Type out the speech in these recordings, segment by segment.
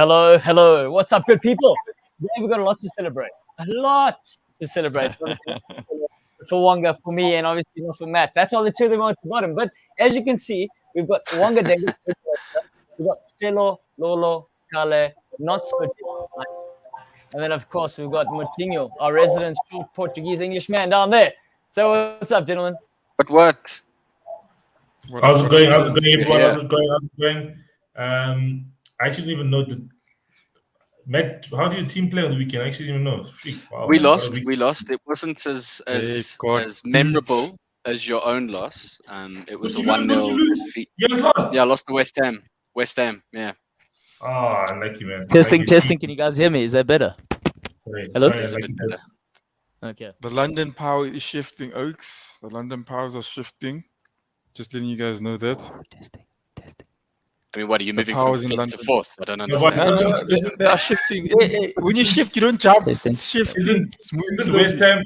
Hello, hello. What's up, good people? Today we've got a lot to celebrate. A lot to celebrate. For Wonga, for me, and obviously not for Matt. That's all the two of them are at the bottom. But as you can see, we've got Wonga Dengue, we've got Selo, Lolo, Kale, not so deep. And then, of course, we've got Moutinho, our resident short Portuguese English man down there. So what's up, gentlemen? What? How's it going? How's it going, everyone? How's it going? How's it going? I actually didn't even know. Matt, how did your team play on the weekend? I actually didn't even know. Wow, we lost. It wasn't as memorable as your own loss. It was a 1-0 defeat. You lost? Yeah, I lost to West Ham. Yeah. Oh, I like you, man. Testing. Can you guys hear me? Is that better? Hello? Better. Okay. The London power is shifting, Oaks. The London powers are shifting. Just letting you guys know that. Testing. I mean, what are you moving from 5th to 4th? I don't understand. No, they are shifting. When you shift, you don't jump. It's shifting. Isn't West Ham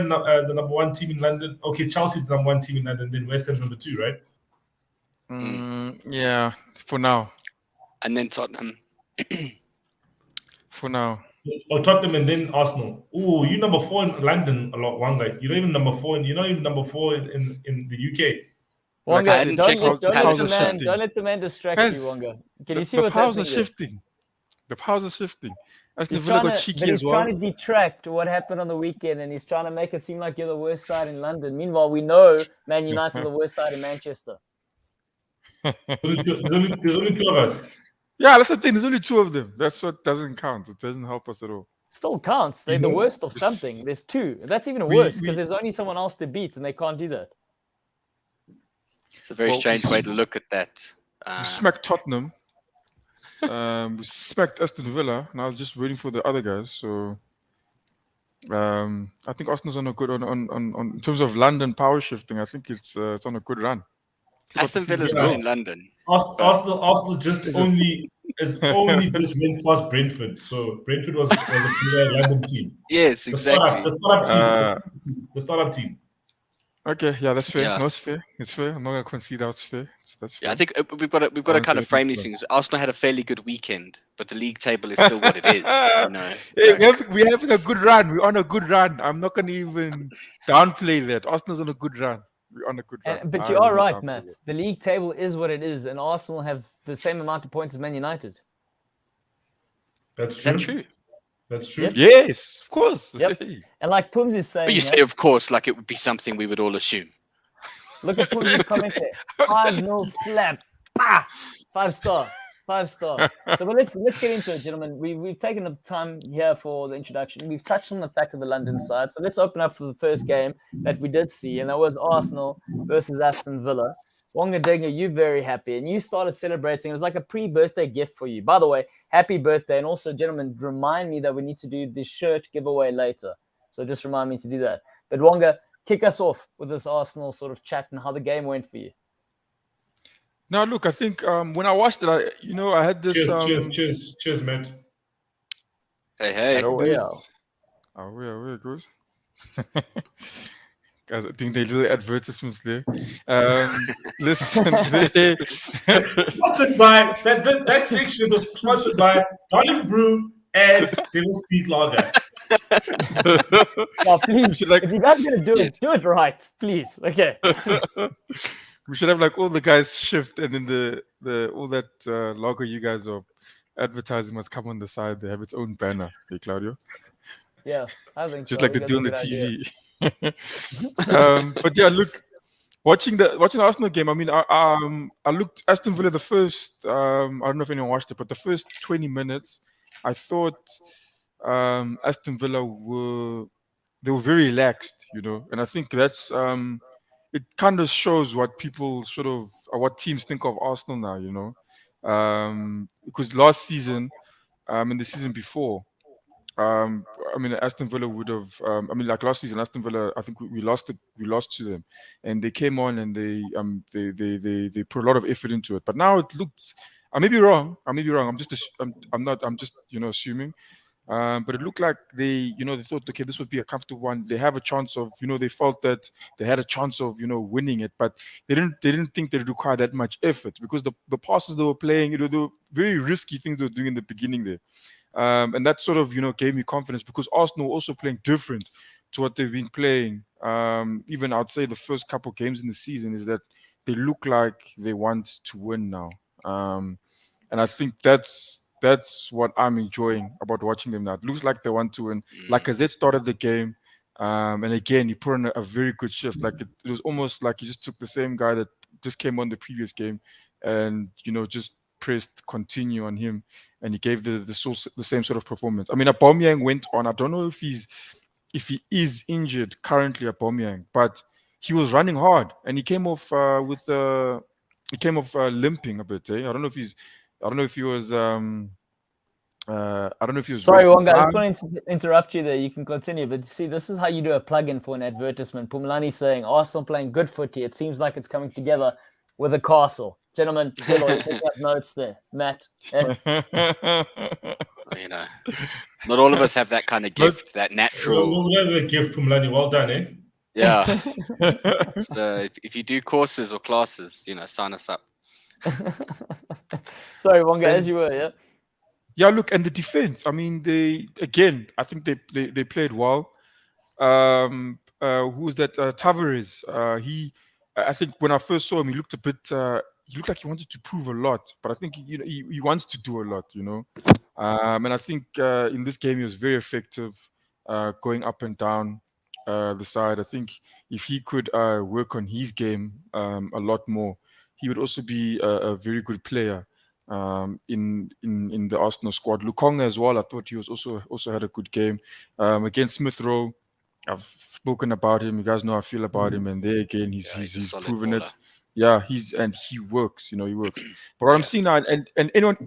the number one team in London? Okay, Chelsea's the number one team in London. Then West Ham's number 2, right? Yeah, for now. And then Tottenham. For now. Or Tottenham and then Arsenal. Oh, you're number 4 in London a lot. One guy. You're not even number 4. You're not even number 4 in the UK. Wonga, don't let the man distract you, Wonga. Can you see what's happening? The powers are shifting. Aston Villa got cheeky as well. He's trying to detract what happened on the weekend, and he's trying to make it seem like you're the worst side in London. Meanwhile, we know Man United are the worst side in Manchester. There's only 2 of us. Yeah, that's the thing. There's only 2 of them. That's what doesn't count. It doesn't help us at all. Still counts. They're the worst of something. There's 2. That's even worse because there's only someone else to beat, and they can't do that. It's a very strange way to look at that. We smacked Tottenham. We smacked Aston Villa. Now just waiting for the other guys. So I think Arsenal's on a good on in terms of London power shifting. I think it's on a good run. Aston Villa's good in London. Arsenal just only just went past Brentford. So Brentford was a London team. Yes, exactly. The startup team. Okay, yeah, that's fair. Yeah. No, it's fair. It's fair. I'm not gonna concede that's fair. That's fair. Yeah, I think we've got to kind of frame these things. Arsenal had a fairly good weekend, but the league table is still what it is. You know? Hey, we're having a good run. We're on a good run. I'm not gonna even downplay that. Arsenal's on a good run. We're on a good run. But you are right, Matt. The league table is what it is, and Arsenal have the same amount of points as Man United. That's true. Is that true? That's true. Yep. Yes, of course. Yep. And like Pums is saying, but you say, of course, like it would be something we would all assume. Look at Pums' comment there. 5-0 slap. Bah! 5-star. 5-star. So but let's get into it, gentlemen. We've taken the time here for the introduction. We've touched on the fact of the London side. So let's open up for the first game that we did see, and that was Arsenal versus Aston Villa. Wonga Dengue, you're very happy, and you started celebrating. It was like a pre-birthday gift for you. By the way, happy birthday. And also, gentlemen, remind me that we need to do this shirt giveaway later. So just remind me to do that. But Wonga, kick us off with this Arsenal sort of chat and how the game went for you. Now, look, I think when I watched it, I had this... Cheers, Matt. Hey. Where it goes? Guys, I think they little advertisements there. Listen, sponsored by that section was sponsored by Darling Brew and Devil Speed Lager. Oh, please, if you guys are gonna do it, do it right, please. Okay. We should have like all the guys shift, and then the all that logo you guys are advertising must come on the side. They have its own banner. Hey, Claudio. Yeah, I think just like they do on the TV. But yeah, look, watching the Arsenal game. I mean, I looked Aston Villa the first. I don't know if anyone watched it, but the first 20 minutes, I thought Aston Villa were very relaxed, and I think that's it kind of shows what people what teams think of Arsenal now, because last season, and the season before. I mean, Aston Villa would have. Like last season, Aston Villa. I think we lost to them, and they came on and they put a lot of effort into it. But now it looks. I may be wrong. I'm just assuming. But it looked like they thought, okay, this would be a comfortable one. They have a chance of, they felt that they had a chance of, winning it, but they didn't think they required that much effort because the passes they were playing, they were very risky things they were doing in the beginning there. And that sort of, gave me confidence because Arsenal were also playing different to what they've been playing. Even I'd say the first couple of games in the season is that they look like they want to win now. And I think that's what I'm enjoying about watching them now. It looks like they want to win. Like as they started the game, and again, he put on a very good shift. Like it was almost like he just took the same guy that just came on the previous game, and just pressed continue on him, and he gave the same sort of performance. I mean, Aubameyang went on. I don't know if he is injured currently, Aubameyang, but he was running hard, and he came off limping a bit. I don't know if he was. I don't know if he was. Sorry, Wonga, I was going to interrupt you there. You can continue, but see, this is how you do a plug-in for an advertisement. Pumlani saying Arsenal playing good footy. It seems like it's coming together with a castle. Gentlemen, take up notes there. Matt. Not all of us have that kind of gift, that natural. The gift, Pumlani. Well done, eh? Yeah. So if you do courses or classes, sign us up. Sorry, Wonga, as you were, yeah. Yeah, look, and the defense. I mean, I think they played well. Who's that? Tavares. I think when I first saw him, he looked a bit. He looked like he wanted to prove a lot, but I think he wants to do a lot, And I think in this game he was very effective, going up and down the side. I think if he could work on his game a lot more, he would also be a very good player in the Arsenal squad. Lukonga as well. I thought he was also had a good game against Smith Rowe. I've spoken about him. You guys know how I feel about him, and there again, he's proven it. Yeah, he works. He works. But what I'm seeing now, and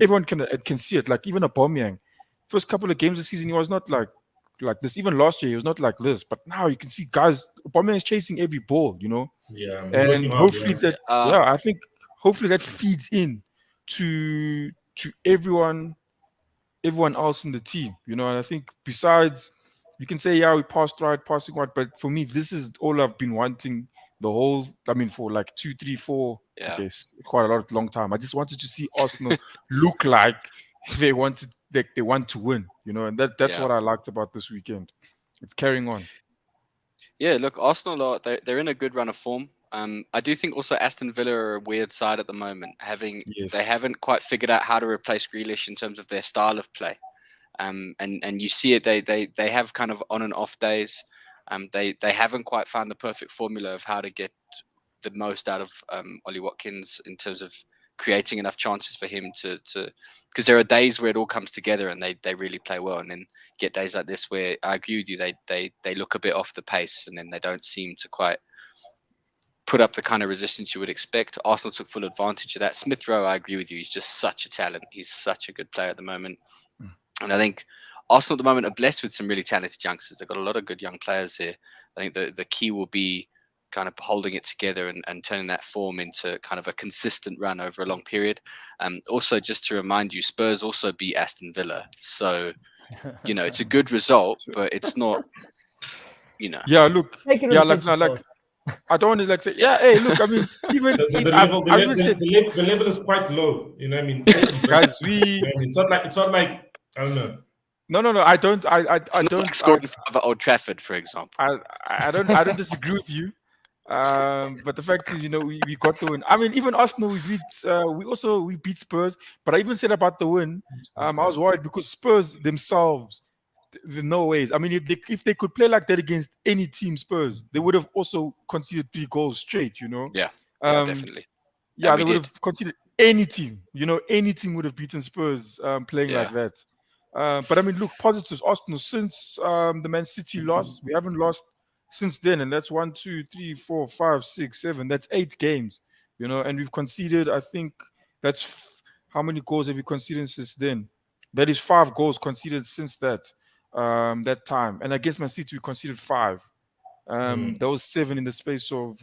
everyone can see it. Like even Aubameyang, first couple of games this season, he was not like this. Even last year, he was not like this. But now you can see guys, Aubameyang is chasing every ball. Yeah, and hopefully I think hopefully that feeds in to everyone else in the team. And I think besides, you can say, yeah, we passing right, but for me, this is all I've been wanting for like 2, 3, 4, quite a long time. I just wanted to see Arsenal look like they want to win, and that's what I liked about this weekend. It's carrying on. Yeah, look, Arsenal they're in a good run of form. I do think also Aston Villa are a weird side at the moment. They haven't quite figured out how to replace Grealish in terms of their style of play. And you see it. They have kind of on and off days. They haven't quite found the perfect formula of how to get the most out of Ollie Watkins in terms of creating enough chances for him to because there are days where it all comes together and they really play well, and then you get days like this where I agree with you, they look a bit off the pace, and then they don't seem to quite put up the kind of resistance you would expect. Arsenal took full advantage of that. Smith Rowe, I agree with you, he's just such a talent. He's such a good player at the moment. And I think Arsenal at the moment are blessed with some really talented youngsters. They've got a lot of good young players here. I think the key will be kind of holding it together and turning that form into kind of a consistent run over a long period. Also, just to remind you, Spurs also beat Aston Villa. So, it's a good result, but it's not, Yeah, look. Yeah, like I don't want to say, yeah, hey, look, I mean, even the level is quite low. You know what I mean? Guys, it's not like I don't know. No, I don't. I don't like scoring at Old Trafford, for example. I don't disagree with you. But the fact is, we got the win. I mean, even Arsenal, we beat Spurs. But I even said about the win, I was worried because Spurs themselves, no ways. I mean, if they could play like that against any team, Spurs, they would have also conceded 3 goals straight. Yeah, definitely. Yeah, they would have conceded any team. Any team would have beaten Spurs playing like that. But I mean, look, positives. Arsenal, since the Man City loss, we haven't lost since then, and that's 1, 2, 3, 4, 5, 6, 7. That's 8 games, and we've conceded. I think that's how many goals have we conceded since then? That is 5 goals conceded since that time. And against Man City, we conceded 5. That was 7 in the space of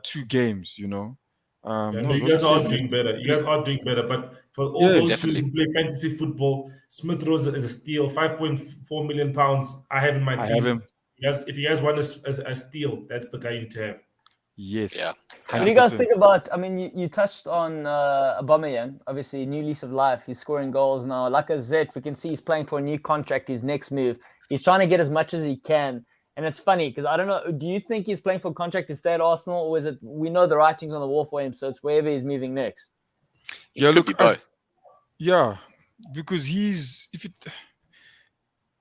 2 games. You guys are doing better. But For all those definitely. who play fantasy football, Smith Rowe is a steal. £5.4 million. I have in my team. I have him. If you guys want a steal, that's the guy you need to have. Yes. Yeah. What do you guys think about? I mean, you touched on Aubameyang. Obviously, new lease of life. He's scoring goals now. Lacazette, we can see he's playing for a new contract. His next move, he's trying to get as much as he can. And it's funny because I don't know. Do you think he's playing for a contract to stay at Arsenal, or is it we know the writing's on the wall for him, so it's wherever he's moving next? It could be both. Yeah, because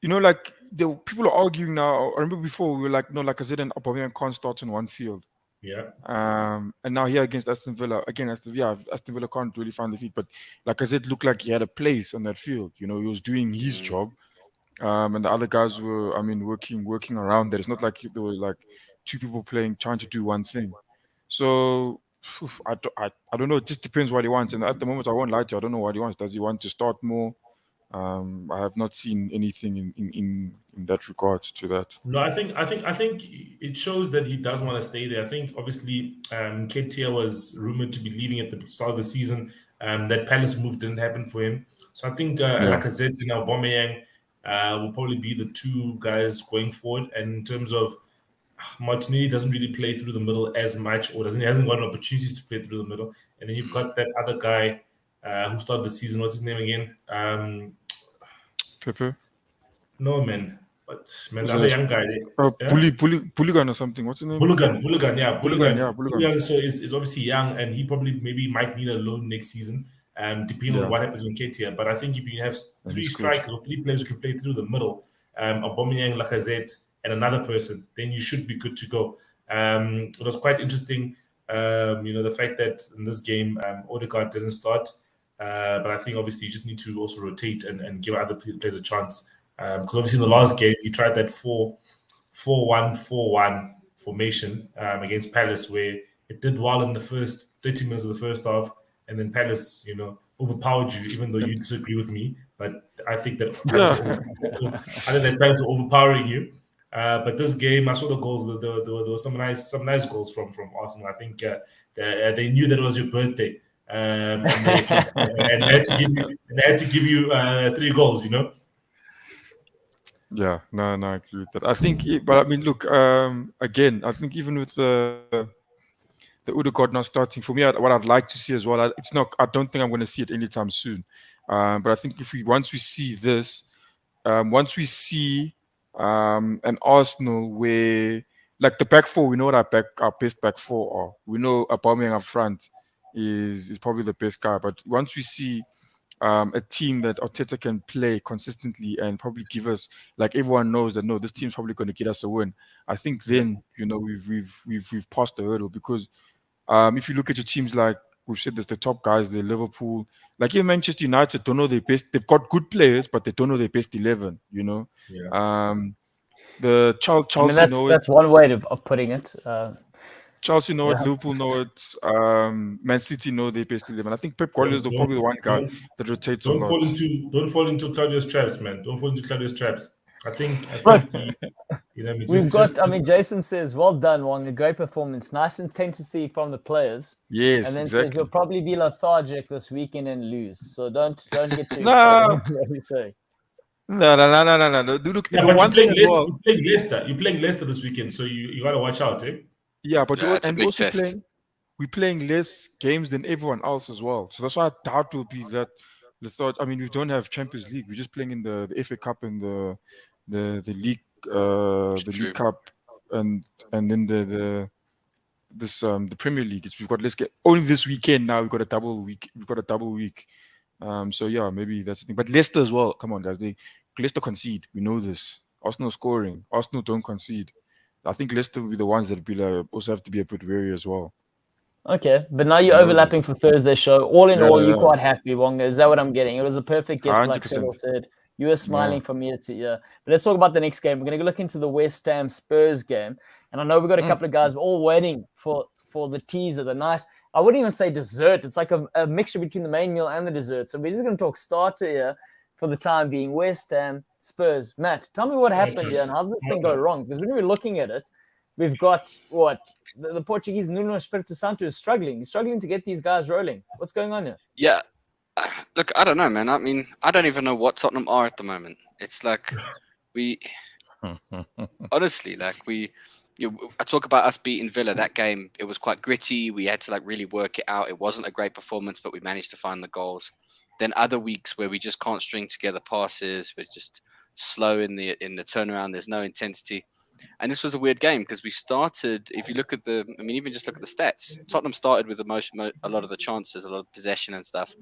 like the people are arguing now. I remember before we were like, no, Lacazette and Aubameyang can't start in one field. Yeah. And now here against Aston Villa, again, Aston Villa can't really find the feet, but Lacazette looked like he had a place on that field. He was doing his job. And the other guys were, working around that. It's not like there were like two people trying to do one thing. So I don't know. It just depends what he wants. And at the moment, I won't lie to you, I don't know what he wants. Does he want to start more? I have not seen anything in that regards to that. No, I think it shows that he does want to stay there. I think obviously Nketiah was rumored to be leaving at the start of the season. That Palace move didn't happen for him. So I think Lacazette and Aubameyang will probably be the two guys going forward. And in terms of Martinelli doesn't really play through the middle as much, or hasn't got opportunities to play through the middle. And then you've got that other guy who started the season. What's his name again? Pepe? No, man. But the other young guy. Bulligan or something. What's his name? Bulligan, yeah. Bulligan. Bulligan so is obviously young, and he probably might need a loan next season, depending on what happens with Nketiah. But I think if you have three strikers or three players who can play through the middle, Aubameyang, Lacazette, and another person, then you should be good to go. It was quite interesting, the fact that in this game, Odegaard didn't start. But I think obviously you just need to also rotate and give other players a chance. Because obviously in the last game, he tried that 4-1-4-1 formation against Palace, where it did well in the first 30 minutes of the first half, and then Palace, overpowered you, even though you disagree with me. But I think that Palace were overpowering you. But this game, I saw the goals. There were some nice goals from Arsenal. I think they knew that it was your birthday, and they had to give you 3 goals. Yeah, no, I agree with that. I think, but I mean, look, again, I think even with the Odegaard not starting, for me, what I'd like to see as well, it's not. I don't think I'm going to see it anytime soon. But I think once we see this, once we see an Arsenal where, like the back four, we know what our best back four are. We know Aubameyang up front is probably the best guy. But once we see a team that Arteta can play consistently and probably give us, like everyone knows that no, this team's probably going to get us a win. I think then we've passed the hurdle, because if you look at your teams, like we've said, there's the top guys, the Liverpool, like even Manchester United don't know their best. They've got good players, but they don't know their best 11. The Chelsea that's one way of putting it. Chelsea know it, Liverpool know it, Man City know their best 11. I think Pep Guardiola is probably the one guy that rotates a lot. Don't fall into Claudio's traps, man. Don't fall into Claudio's traps. I think we've got. Jason says, "Well done, Wong. A great performance. Nice intensity from the players." Yes, and then exactly. Says you'll probably be lethargic this weekend and lose. So don't get too. No. What we say. No. Look, yeah, but you're playing Leicester this weekend, so you gotta watch out, eh? Yeah, but we're playing less games than everyone else as well. So that's why I doubt it will be that lethargic. I mean, we don't have Champions League. We're just playing in the FA Cup and the league, League Cup, and then the Premier League. We've got less games. Only this weekend now we've got a double week. So yeah, maybe that's the thing. But Leicester as well. Come on, guys. Leicester concede. We know this. Arsenal scoring. Arsenal don't concede. I think Leicester will be the ones that also have to be a bit wary as well. Okay, but now you're overlapping for Thursday's show. All in all, you're quite happy, Wonga. Is that what I'm getting? It was a perfect gift, 100%. Like Cyril said. You were smiling from ear to ear. But let's talk about the next game. We're going to look into the West Ham Spurs game. And I know we've got a couple of guys all waiting for the teaser, the nice, I wouldn't even say dessert. It's like a mixture between the main meal and the dessert. So we're just going to talk starter here for the time being. West Ham Spurs. Matt, tell me what happened here and how does this thing go wrong? Because when we're looking at it, we've got the Portuguese Nuno Espirito Santo is struggling. He's struggling to get these guys rolling. What's going on here? Yeah. Look, I don't know, man. I mean, I don't even know what Tottenham are at the moment. It's like honestly, like I talk about us beating Villa. That game, it was quite gritty. We had to like really work it out. It wasn't a great performance, but we managed to find the goals. Then other weeks where we just can't string together passes. We're just slow in the turnaround. There's no intensity. And this was a weird game because we started. If you look at even just look at the stats. Tottenham started with a lot of the chances, a lot of possession and stuff.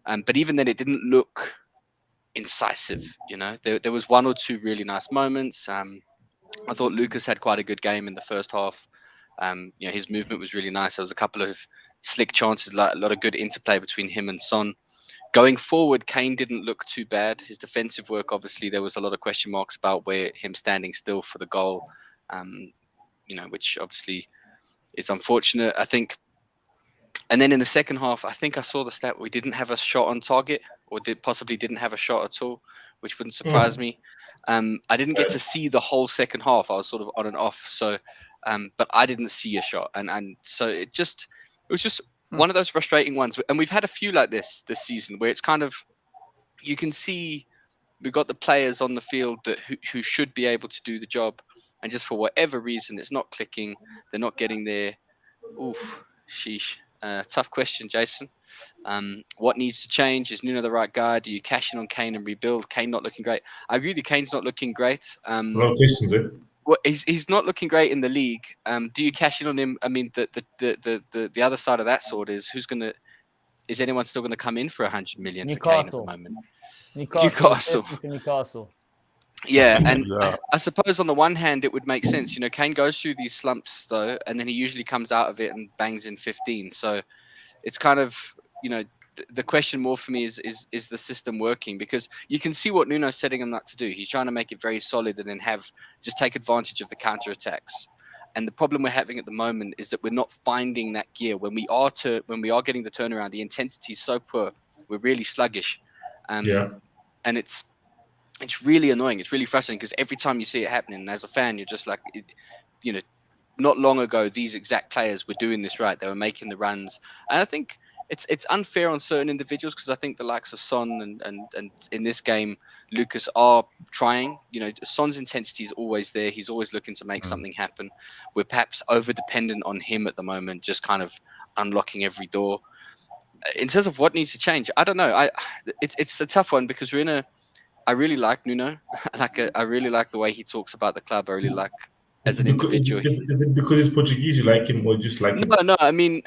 But even then, it didn't look incisive. There was one or two really nice moments. I thought Lucas had quite a good game in the first half. His movement was really nice. There was a couple of slick chances, a lot of good interplay between him and Son. Going forward, Kane didn't look too bad. His defensive work, obviously, there was a lot of question marks about where him standing still for the goal, which obviously is unfortunate, I think. And then in the second half, I think I saw the stat we didn't have a shot on target, or possibly didn't have a shot at all, which wouldn't surprise me. I didn't get to see the whole second half. I was sort of on and off, so but I didn't see a shot, and so it was just one of those frustrating ones. And we've had a few like this season where it's kind of, you can see we've got the players on the field who should be able to do the job, and just for whatever reason it's not clicking. They're not getting there. Oof, sheesh. Tough question, Jason. What needs to change? Is Nuno the right guy? Do you cash in on Kane and rebuild? Kane not looking great. I agree with you. Kane's not looking great. A lot of questions, eh? Well, he's not looking great in the league. Do you cash in on him? I mean, the other side of that sword is is anyone still going to come in for 100 million for Kane at the moment? Newcastle. Yeah, and I suppose on the one hand it would make sense. Kane goes through these slumps though, and then he usually comes out of it and bangs in 15. So it's kind of, the question more for me is the system working? Because you can see what Nuno's setting him up to do. He's trying to make it very solid and then just take advantage of the counter attacks. And the problem we're having at the moment is that we're not finding that gear. When we are getting the turnaround, the intensity is so poor. We're really sluggish, and it's really annoying. It's really frustrating because every time you see it happening, and as a fan, you're just like, not long ago, these exact players were doing this right. They were making the runs, and I think it's unfair on certain individuals because I think the likes of Son and in this game, Lucas are trying. Son's intensity is always there. He's always looking to make something happen. We're perhaps over dependent on him at the moment, just kind of unlocking every door. In terms of what needs to change, I don't know. It's a tough one because I really like Nuno. I really like the way he talks about the club. I really like as an individual. Is it because he's Portuguese you like him, or just like him? No. I mean,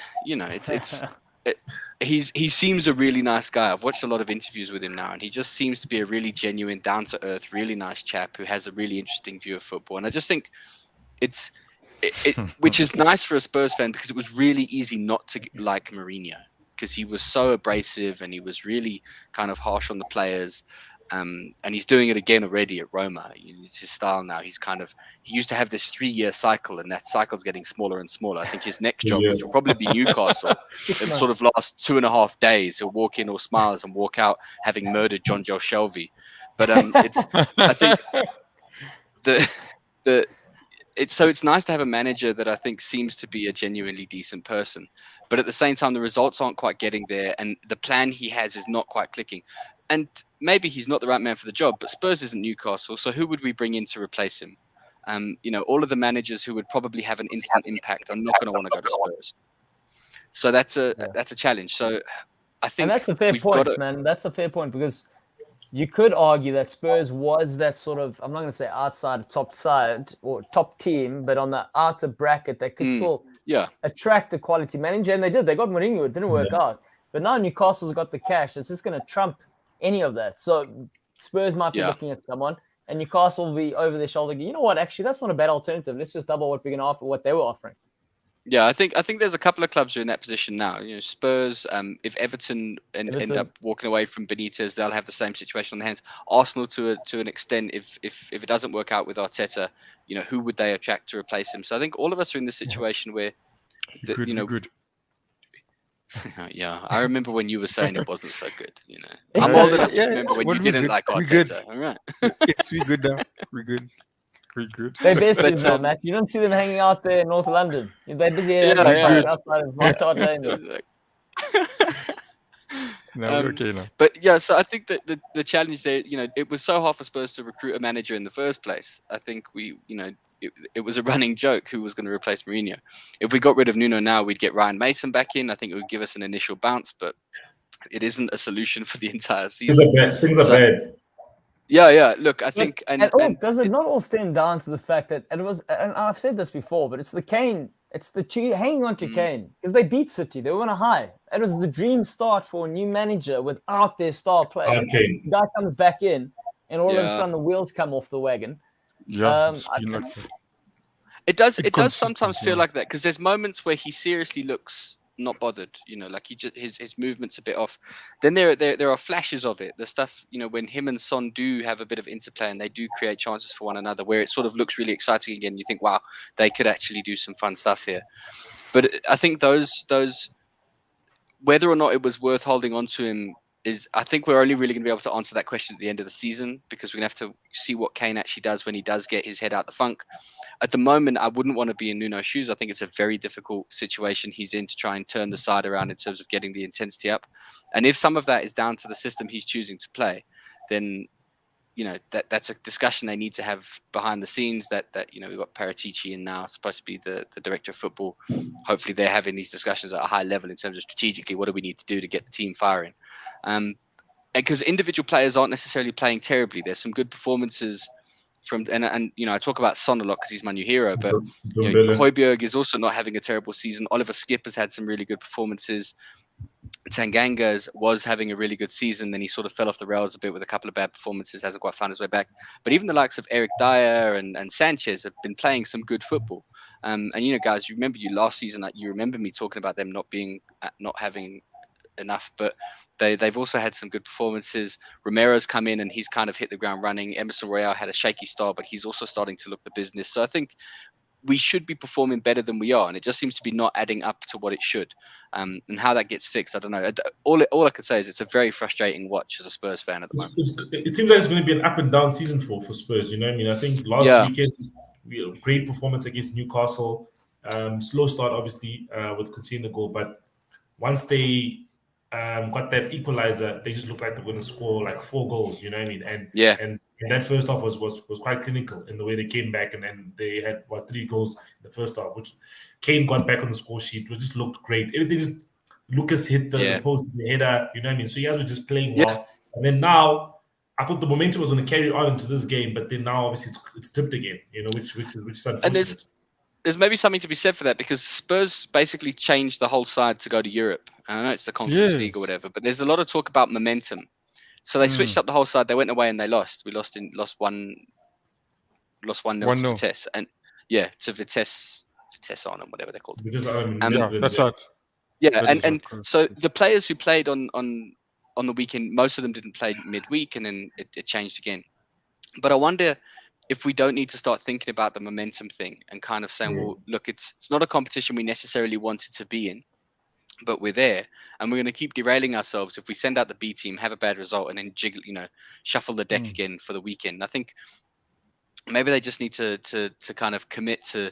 he seems a really nice guy. I've watched a lot of interviews with him now, and he just seems to be a really genuine, down to earth, really nice chap who has a really interesting view of football. And I just think which is nice for a Spurs fan because it was really easy not to like Mourinho because he was so abrasive and he was really kind of harsh on the players. And he's doing it again already at Roma. It's his style now. He used to have this 3-year cycle, and that cycle's getting smaller and smaller. I think his next job, which will probably be Newcastle, it'll sort of last 2.5 days. He'll walk in all smiles and walk out having murdered John Joe Shelby. But I think it's nice to have a manager that I think seems to be a genuinely decent person. But at the same time, the results aren't quite getting there, and the plan he has is not quite clicking. And maybe he's not the right man for the job, but Spurs isn't Newcastle, so who would we bring in to replace him? All of the managers who would probably have an instant impact are not going to want to go to Spurs. So that's a challenge. So I think, and that's a fair point, man. That's a fair point because you could argue that Spurs was that sort of, I'm not going to say outside top side or top team, but on the outer bracket, they could still attract a quality manager, and they did. They got Mourinho. It didn't work out, but now Newcastle's got the cash. It's just going to trump any of that. So Spurs might be looking at someone, and Newcastle will be over their shoulder. You know what? Actually, that's not a bad alternative. Let's just double what we're going to offer, what they were offering. Yeah, I think there's a couple of clubs who are in that position now. Spurs, if Everton end up walking away from Benitez, they'll have the same situation on their hands. Arsenal, to an extent, if it doesn't work out with Arteta, who would they attract to replace him? So I think all of us are in this situation where, good. Yeah, I remember when you were saying it wasn't so good. I'm old enough to remember when you didn't like Arteta. All right, we're good now. We're good. We're good. They're besties now, Matt. You don't see them hanging out there in North London. They're busy outside of Martard Lane. No, we're okay now. But yeah, so I think that the challenge there, it was so hard for Spurs to recruit a manager in the first place. I think it was a running joke who was going to replace Mourinho. If we got rid of Nuno now, we'd get Ryan Mason back in. I think it would give us an initial bounce, but it isn't a solution for the entire season. Things are bad. Yeah. Look, I think, does it not all stem down to the fact that and I've said this before, but it's the Kane, it's the hanging on to Kane because they beat City, they were on a high. It was the dream start for a new manager without their star player. Okay. The guy comes back in, and all of a sudden the wheels come off the wagon. Yeah, it does sometimes feel like that because there's moments where he seriously looks not bothered, like his movement's a bit off. Then there are flashes of it, the stuff, when him and Son do have a bit of interplay and they do create chances for one another where it sort of looks really exciting again. You think, wow, they could actually do some fun stuff here. But I think those whether or not it was worth holding on to him I think we're only really going to be able to answer that question at the end of the season because we're going to have to see what Kane actually does when he does get his head out the funk. At the moment, I wouldn't want to be in Nuno's shoes. I think it's a very difficult situation he's in to try and turn the side around in terms of getting the intensity up. And if some of that is down to the system he's choosing to play, then that's a discussion they need to have behind the scenes. That we've got Paratici in now, supposed to be the director of football. Hopefully, they're having these discussions at a high level in terms of strategically what do we need to do to get the team firing. Because individual players aren't necessarily playing terribly. There's some good performances from and I talk about Son a lot because he's my new hero, but Højbjerg is also not having a terrible season. Oliver Skip has had some really good performances. Tanganga was having a really good season, then he sort of fell off the rails a bit with a couple of bad performances, hasn't quite found his way back. But even the likes of Eric Dyer and Sanchez have been playing some good football. And guys, you remember last season, you remember me talking about them not having enough, but they've also had some good performances. Romero's come in and he's kind of hit the ground running. Emerson Royale had a shaky start, but he's also starting to look the business. So I think we should be performing better than we are, and it just seems to be not adding up to what it should. And how that gets fixed, I don't know. All I could say is it's a very frustrating watch as a Spurs fan at the moment. It seems like it's going to be an up and down season for Spurs. You know what I mean? I think last weekend, great performance against Newcastle. Slow start, obviously, with conceding the goal, but once they got that equalizer, they just looked like they were going to score like 4 goals. You know what I mean? And that first half was quite clinical in the way they came back, and then they had 3 goals in the first half, which Kane got back on the score sheet. It just looked great. Everything just Lucas hit the post, the header. You know what I mean? So you guys were just playing well. And then now, I thought the momentum was going to carry on into this game, but then now obviously it's dipped again. Which is unfortunate. And there's maybe something to be said for that because Spurs basically changed the whole side to go to Europe. And I know it's the Conference League or whatever, but there's a lot of talk about momentum. So they switched up the whole side. They went away and they lost. We lost 1-0 to Vitesse, and to Vitesse on and whatever they're called. That's right. And so the players who played on the weekend, most of them didn't play midweek, and then it changed again. But I wonder if we don't need to start thinking about the momentum thing and kind of saying, well, look, it's not a competition we necessarily wanted to be in, but we're there, and we're going to keep derailing ourselves if we send out the B team, have a bad result, and then shuffle the deck again for the weekend. I think maybe they just need to kind of commit to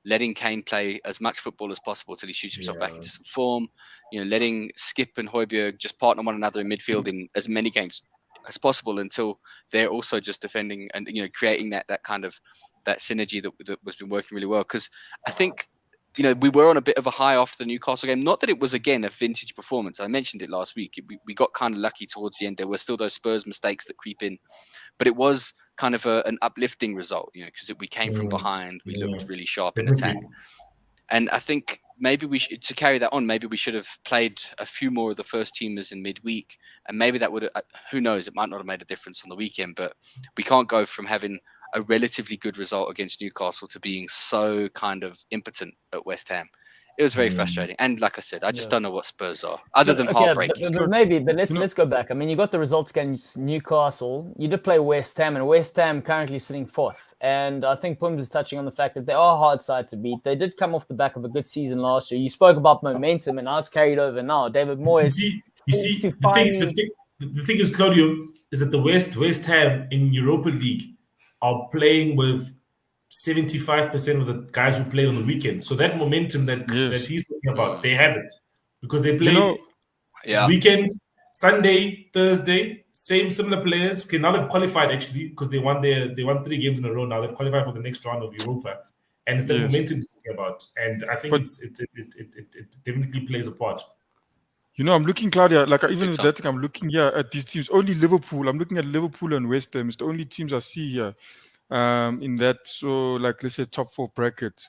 letting Kane play as much football as possible till he shoots himself back into some form. Letting Skip and Højbjerg just partner one another in midfield in as many games as possible until they're also just defending and creating that kind of that synergy that was been working really well. Because I think we were on a bit of a high after the Newcastle game. Not that it was again a vintage performance. I mentioned it last week. We got kind of lucky towards the end. There were still those Spurs mistakes that creep in, but it was kind of an uplifting result, because we came from behind. We looked really sharp in attack, and I think maybe to carry that on, maybe we should have played a few more of the first teamers in midweek, and maybe that would have, who knows, it might not have made a difference on the weekend, but we can't go from having a relatively good result against Newcastle to being so kind of impotent at West Ham. It was very frustrating. And like I said, I just don't know what Spurs are, other than heartbreaking. But let's go back. I mean, you got the results against Newcastle. You did play West Ham, and West Ham currently sitting 4th. And I think Pums is touching on the fact that they are a hard side to beat. They did come off the back of a good season last year. You spoke about momentum, and I was carried over now. David Moyes. You see, the thing is, Claudio, is that the West Ham in Europa League are playing with 75% of the guys who played on the weekend. So that momentum that he's talking about, they have it because they play weekend Sunday, Thursday, similar players. Okay, now they've qualified actually because they won 3 games in a row. Now they've qualified for the next round of Europa, and it's the momentum to talk about. And I think it definitely plays a part. You know, I'm looking, Claudia, like even with that thing, I'm looking at these teams. Only Liverpool. I'm looking at Liverpool and West Ham. It's the only teams I see here in that, so like let's say top 4 bracket.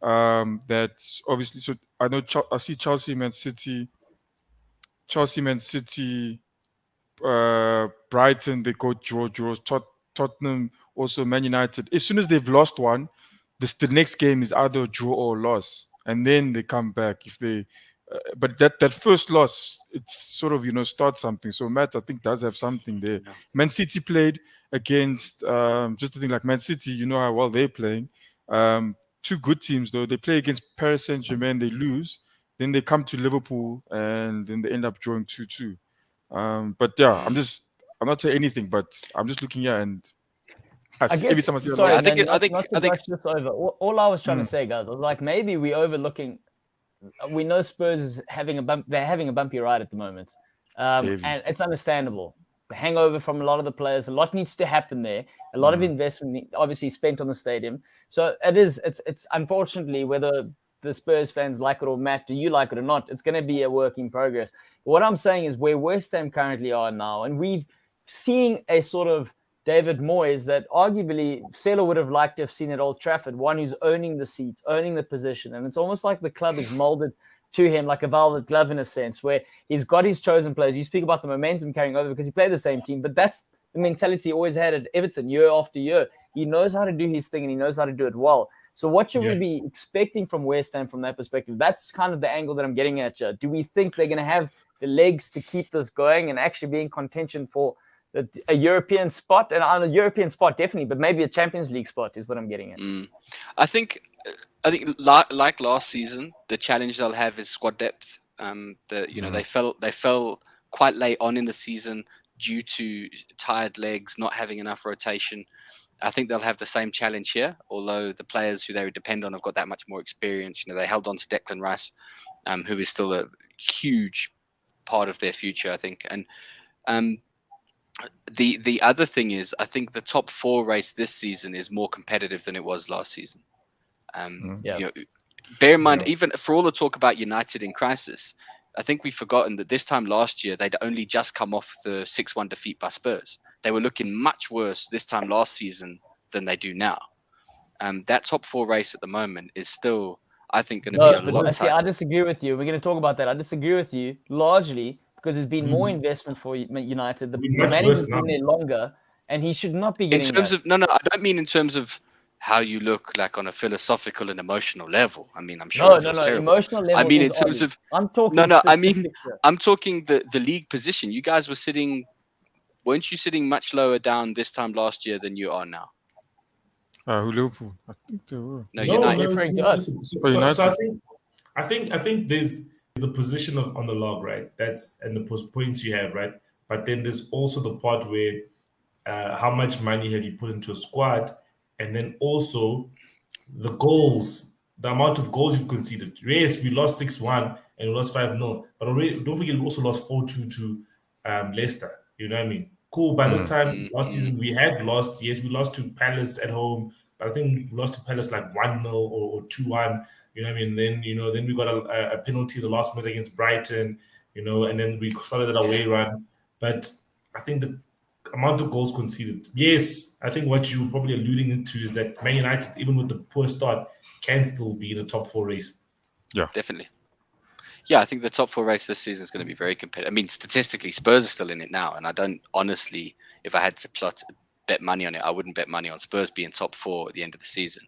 That's obviously, so I know I see Chelsea, Man City, Brighton, they go draws. Tottenham, also Man United. As soon as they've lost one, the next game is either a draw or a loss, and then they come back if they. But that first loss, it's sort of starts something. So Matt, I think, does have something there. Yeah. Man City played against just the thing like Man City. You know how well they're playing. 2 good teams though. They play against Paris Saint-Germain, they lose. Then they come to Liverpool, and then they end up drawing 2-2. But yeah, I'm not saying anything, but I'm just looking here and I guess, every time I see sorry, I think this over. All I was trying to say, guys, I was like, maybe we're overlooking. We know Spurs is having a bump. They're having a bumpy ride at the moment, and it's understandable. The hangover from a lot of the players. A lot needs to happen there. A lot of investment, obviously, spent on the stadium. So it's unfortunately, whether the Spurs fans like it or Matt, do you like it or not, it's going to be a work in progress. What I'm saying is where West Ham currently are now, and we've seen a sort of David Moyes that arguably Salah would have liked to have seen at Old Trafford, one who's owning the seats, owning the position. And it's almost like the club is molded to him like a velvet glove in a sense, where he's got his chosen players. You speak about the momentum carrying over because he played the same team, but that's the mentality he always had at Everton year after year. He knows how to do his thing and he knows how to do it well. So what should we be expecting from West Ham from that perspective? That's kind of the angle that I'm getting at. Do we think they're going to have the legs to keep this going and actually be in contention for a European spot? And on a European spot, definitely, but maybe a Champions League spot is what I'm getting at. I think like last season, the challenge they'll have is squad depth. They fell quite late on in the season due to tired legs, not having enough rotation. I think they'll have the same challenge here, although the players who they would depend on have got that much more experience. They held on to Declan Rice, who is still a huge part of their future, I think. And the other thing is, I think the top 4 race this season is more competitive than it was last season. Bear in mind, even for all the talk about United in crisis, I think we've forgotten that this time last year, they'd only just come off the 6-1 defeat by Spurs. They were looking much worse this time last season than they do now. That top 4 race at the moment is still, I think, going to be a lot tighter. See, I disagree with you. We're going to talk about that. I disagree with you largely because there's been more investment for United. The manager's been there longer, and he should not be getting in terms of no, I don't mean in terms of how you look like on a philosophical and emotional level. I mean, I'm sure it feels terrible. Emotional level. I mean, in terms of I'm talking. I'm talking the league position. You guys weren't you sitting much lower down this time last year than you are now? Who, Liverpool? I think they were. No, United. So I think there's the position on the log, right? And the points you have, right? But then there's also the part where how much money have you put into a squad, and then also the goals, the amount of goals you've conceded. Yes, we lost 6-1 and we lost 5-0, but already don't forget we also lost 4-2 to Leicester. You know what I mean? Cool. By this time last season, we had lost. Yes, we lost to Palace at home, but I think we lost to Palace like 1-0 or 2-1. You know what I mean? Then we got a penalty the last minute against Brighton. And then we started an away run. But I think the amount of goals conceded. Yes, I think what you're probably alluding into is that Man United, even with the poor start, can still be in the top 4 race. Yeah, definitely. Yeah, I think the top 4 race this season is going to be very competitive. I mean, statistically, Spurs are still in it now, and I don't honestly, if I had to bet money on it, I wouldn't bet money on Spurs being top 4 at the end of the season.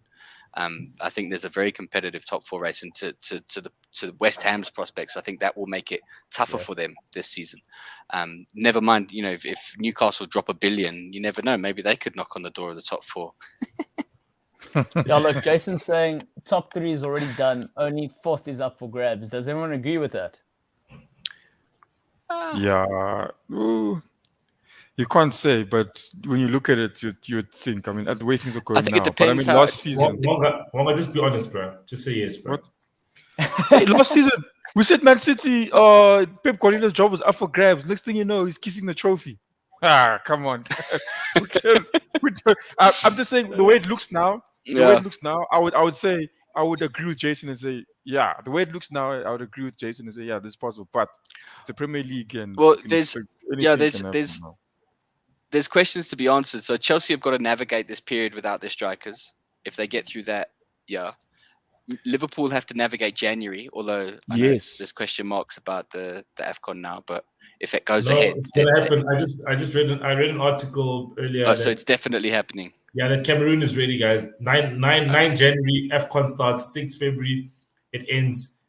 I think there's a very competitive top 4 race, and to the West Ham's prospects, I think that will make it tougher for them this season. Never mind, if Newcastle drop $1 billion, you never know. Maybe they could knock on the door of the top 4. Yeah, look, Jason's saying top 3 is already done. Only 4th is up for grabs. Does everyone agree with that? Yeah. Ooh. You can't say, but when you look at it, you would think. I mean, at the way things are going I think now. It depends. But I mean, last season. Wonga, just be honest, bro. Just say yes, bro. What? Hey, last season, We said Man City, Pep Guardiola's job was up for grabs. Next thing you know, he's kissing the trophy. Come on. I'm just saying the way it looks now. I would say I would agree with Jason and say, yeah. The way it looks now, I would agree with Jason and say, yeah, this is possible. But it's the Premier League, and there's questions to be answered. So Chelsea have got to navigate this period without their strikers. If they get through that, Liverpool have to navigate January, although I know there's question marks about the AFCON now. But if it goes ahead, it's gonna happen. I read an article earlier. So it's definitely happening. Yeah, the Cameroon is ready, guys. 9 January, AFCON starts. 6 February, it ends.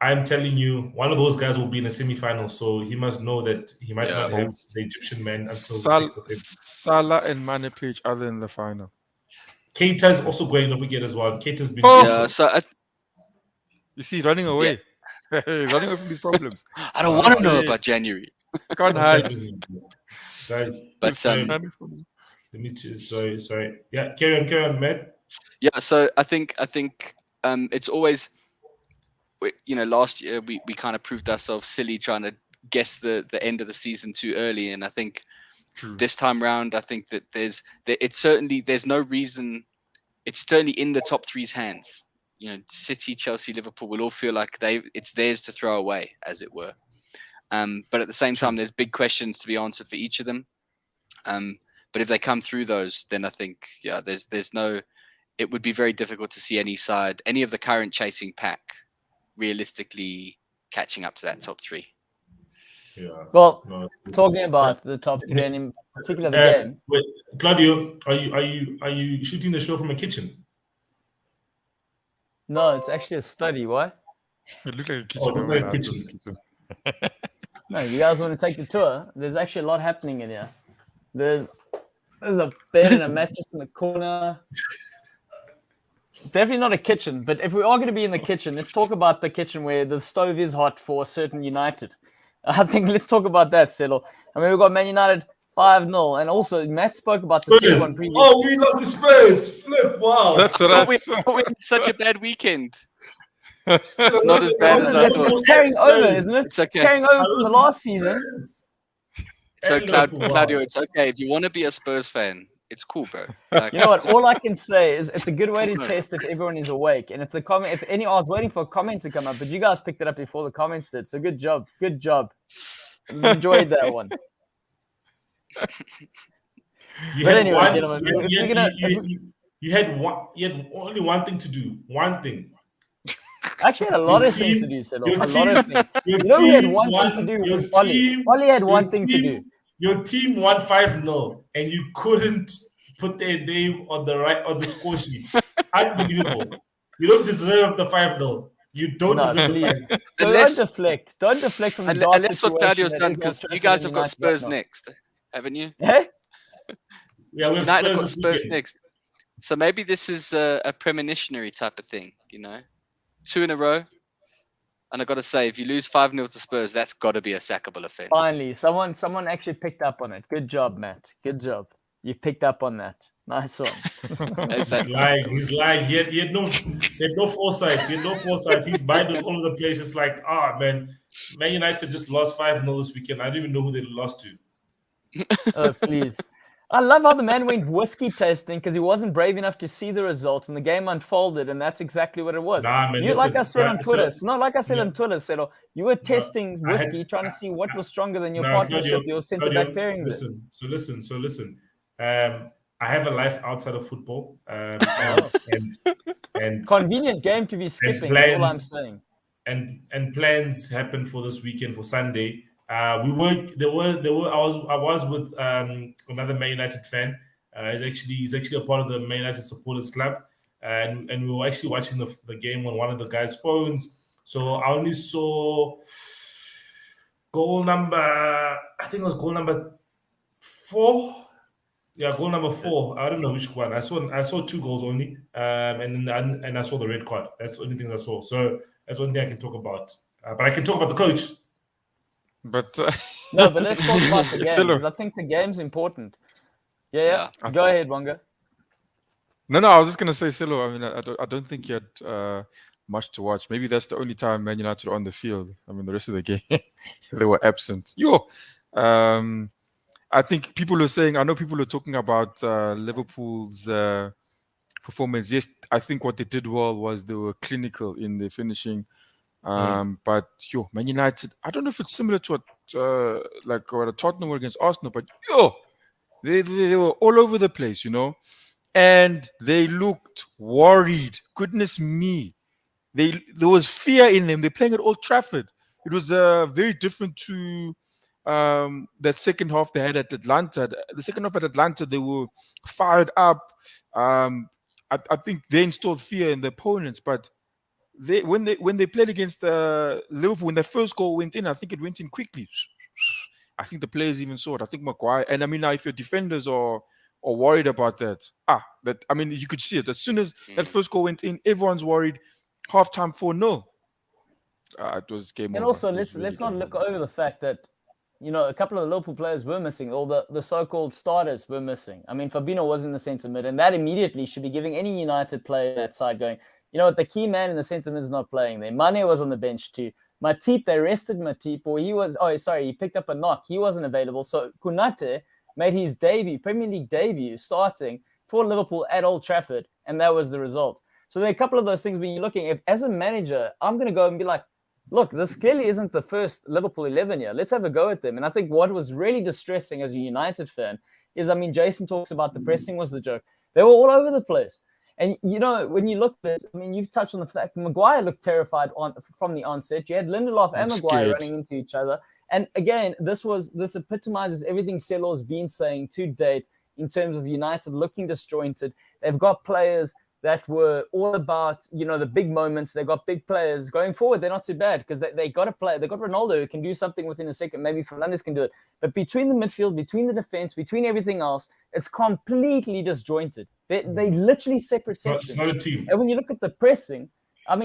I'm telling you, one of those guys will be in a semi-final, so he must know that he might not have the Egyptian man until Salah and Mane play each other in the final. Keita's also going, don't forget as well. Keita's been you see, running away. Running away from these problems. I don't want to know about January. Can't hide. Guys, but let me choose. Sorry. Yeah, carry on, Matt. Yeah, so I think it's always, last year we kind of proved ourselves silly trying to guess the end of the season too early, and I think this time round, I think that there's no reason. It's certainly in the top three's hands. City, Chelsea, Liverpool will all feel like it's theirs to throw away, as it were. But at the same time, there's big questions to be answered for each of them. But if they come through those, then I think there's no. It would be very difficult to see any of the current chasing pack, realistically catching up to that top three. Yeah. Well, talking about the top three, and in particular the game. Wait, Claudio, are you shooting the show from a kitchen? No, it's actually a study. What? It looks like a kitchen. Oh, it looks like a kitchen. No, you guys want to take the tour? There's actually a lot happening in here. There's a bed and a mattress in the corner. Definitely not a kitchen, but if we are going to be in the kitchen, let's talk about the kitchen where the stove is hot for a certain United. I think let's talk about that, Celo. I mean, we've got Man United 5-0, and also Matt spoke about the 6-1 previous. Oh, we lost the Spurs. Flip, wow. That's what we had such a bad weekend. It's not as bad as I thought. It's carrying over, isn't it? It's okay. Carrying over from the last season. So, Claudio, it's okay. If you want to be a Spurs fan, it's cool, bro. You know what? All I can say is it's a good way to test if everyone is awake. And I was waiting for a comment to come up, but you guys picked it up before the comments did. So good job. Good job. Enjoyed that one. You had only one thing to do. One thing. I actually had a lot of things to do, Celo. A lot of things. We had one thing to do with Ollie. Ollie had one thing to do. Your team won 5-0, and you couldn't put their name on the score sheet. Unbelievable. You don't deserve the 5-0. You don't deserve the 5-0. Don't deflect from the unless what Claudio's done, because you guys have got Spurs next, haven't you? Hey? Yeah, we have United got Spurs next. So maybe this is a premonitionary type of thing, 2 in a row. And I got to say, if you lose 5-0 to Spurs, that's got to be a sackable offense. Finally, someone actually picked up on it. Good job, Matt. Good job. You picked up on that. Nice one. He's lying. He had no foresight. He's minded all over the place. It's like, man United just lost 5-0 this weekend. I don't even know who they lost to. Oh, please. I love how the man went whiskey tasting because he wasn't brave enough to see the results, and the game unfolded, and that's exactly what it was. Nah, man, like I said on Twitter, Celo, you were testing whiskey, trying to see what was stronger than your partnership, your centre-back pairing. Listen. I have a life outside of football, and convenient game to be skipping. That's all I'm saying. And plans happen for this weekend, for Sunday. I was with another Man United fan. He's actually a part of the Man United supporters club, and we were actually watching the game on one of the guys' phones. So I only saw goal number 4. Yeah, goal number 4. I don't know which one. I saw 2 goals only, and I saw the red card. That's the only thing I saw. So that's one thing I can talk about. But I can talk about the coach. But no, but let's talk about the game, because I think the game's important. Yeah. Go ahead, Wonga. No, I was just gonna say, Silo. I mean, I don't think you had much to watch. Maybe that's the only time Man United are on the field. I mean, the rest of the game, they were absent. I think people are saying, I know people are talking about Liverpool's performance. Yes, I think what they did well was they were clinical in the finishing. But Man United, I don't know if it's similar to what Tottenham were against Arsenal, but they were all over the place, and they looked worried. Goodness me. There was fear in them. They're playing at Old Trafford. It was very different to that second half they had at Atlanta. The second half at Atlanta, they were fired up. I think they installed fear in the opponents, but when they played against Liverpool, when their first goal went in, I think it went in quickly. I think the players even saw it. I think Maguire, and I mean, now if your defenders are worried about that, you could see it as soon as that first goal went in. Everyone's worried. Halftime 4-0. It was game over. And also, let's not look over the fact that a couple of the Liverpool players were missing. All the so-called starters were missing. I mean, Fabinho was in the centre mid, and that immediately should be giving any United player that side going, the key man in the centre mid is not playing there. Mane was on the bench too. Matip, they rested Matip, or he picked up a knock. He wasn't available. So Konate made his Premier League debut, starting for Liverpool at Old Trafford, and that was the result. So there are a couple of those things when you're looking at, as a manager, I'm going to go and be like, look, this clearly isn't the first Liverpool 11 here. Let's have a go at them. And I think what was really distressing as a United fan is, Jason talks about the pressing was the joke. They were all over the place. And, when you look at this, you've touched on the fact Maguire looked terrified from the onset. You had Lindelof and Maguire running into each other. And again, this epitomizes everything Selor's been saying to date in terms of United looking disjointed. They've got players that were all about, the big moments. They got big players going forward. They're not too bad because they got a player. They got Ronaldo who can do something within a second. Maybe Fernandes can do it. But between the midfield, between the defense, between everything else, it's completely disjointed. They literally separate sections. It's not a team. And when you look at the pressing,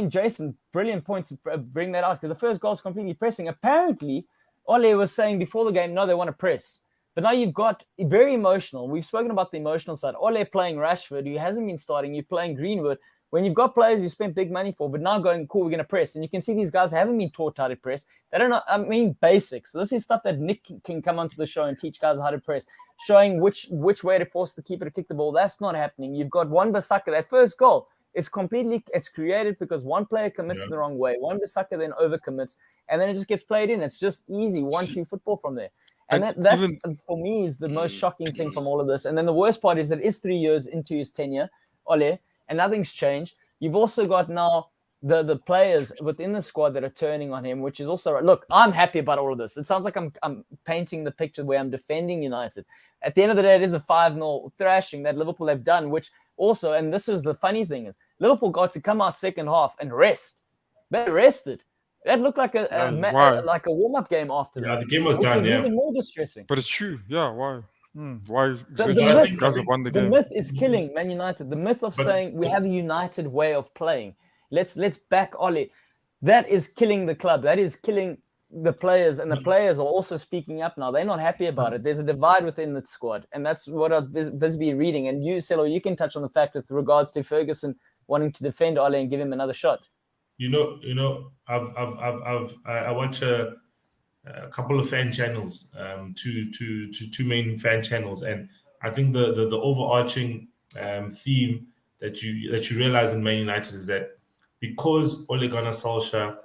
Jason, brilliant point to bring that out, because the first goal is completely pressing. Apparently, Ole was saying before the game, no, they want to press. But now you've got very emotional. We've spoken about the emotional side. Ole playing Rashford, who hasn't been starting. You're playing Greenwood. When you've got players you spent big money for, but now going, cool, we're going to press. And you can see these guys haven't been taught how to press. They don't know, basics. This is stuff that Nick can come onto the show and teach guys how to press, showing which way to force the keeper to kick the ball. That's not happening. You've got Wan-Bissaka. That first goal is it's created because one player commits the wrong way. Wan-Bissaka then overcommits, and then it just gets played in. It's just easy 1-2 football from there. And that's for me, is the most shocking thing from all of this. And then the worst part is that it's 3 years into his tenure, Ole, and nothing's changed. You've also got now the players within the squad that are turning on him, which is also right. Look, I'm happy about all of this. It sounds like I'm painting the picture where I'm defending United. At the end of the day, it is a 5-0 thrashing that Liverpool have done, which also, and this is the funny thing, is Liverpool got to come out second half and rest. They rested. That looked like a warm-up game after that. Yeah, the game was done, was even more distressing. But it's true. Yeah, why? Why? The myth is killing Man United. The myth of saying we have a united way of playing. Let's back Ole. That is killing the club. That is killing the players. And the players are also speaking up now. They're not happy about it. There's a divide within the squad. And that's what I've busy reading. And you, Selo, you can touch on the fact with regards to Ferguson wanting to defend Ole and give him another shot. I watch a couple of fan channels, two main fan channels, and I think the overarching theme that you realize in Man United is that because Ole Gunnar Solskjaer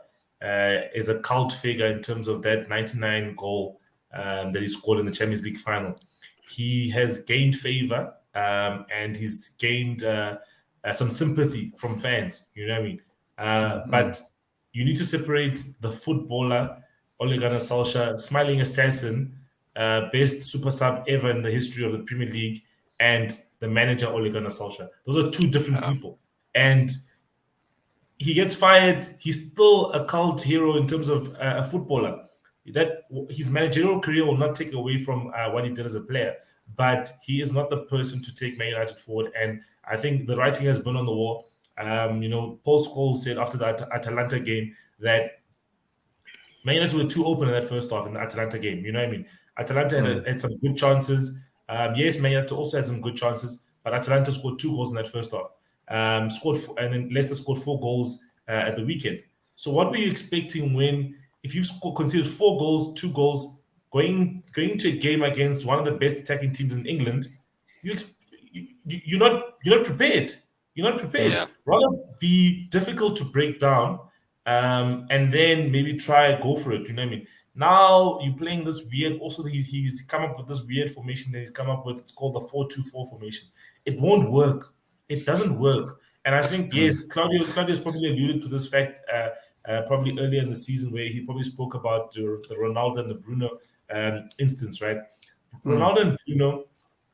is a cult figure in terms of that 99 goal that he scored in the Champions League final, he has gained favor and he's gained some sympathy from fans. You know what I mean? But you need to separate the footballer, Ole Gunnar Solskjaer, smiling assassin, best super sub ever in the history of the Premier League, and the manager, Ole Gunnar Solskjaer. Those are two different people. And he gets fired. He's still a cult hero in terms of a footballer. That his managerial career will not take away from what he did as a player, but he is not the person to take Man United forward. And I think the writing has been on the wall. Paul Scholes said after the Atalanta game that Man United were too open in that first half in the Atalanta game. You know what I mean? Atalanta had some good chances. Yes, Man United also had some good chances, but Atalanta scored 2 goals in that first half. And then Leicester scored 4 goals at the weekend. So what were you expecting if you've conceded 4 goals, 2 goals, going to a game against one of the best attacking teams in England? You're not prepared. You're not prepared. Yeah. Rather be difficult to break down, and then maybe go for it. You know what I mean? Now you're playing this weird. Also, he's come up with this weird formation that he's come up with. It's called the 4-2-4 formation. It won't work. It doesn't work. And I think yes, Claudio's probably alluded to this fact probably earlier in the season where he probably spoke about the Ronaldo and the Bruno instance, right? Ronaldo and Bruno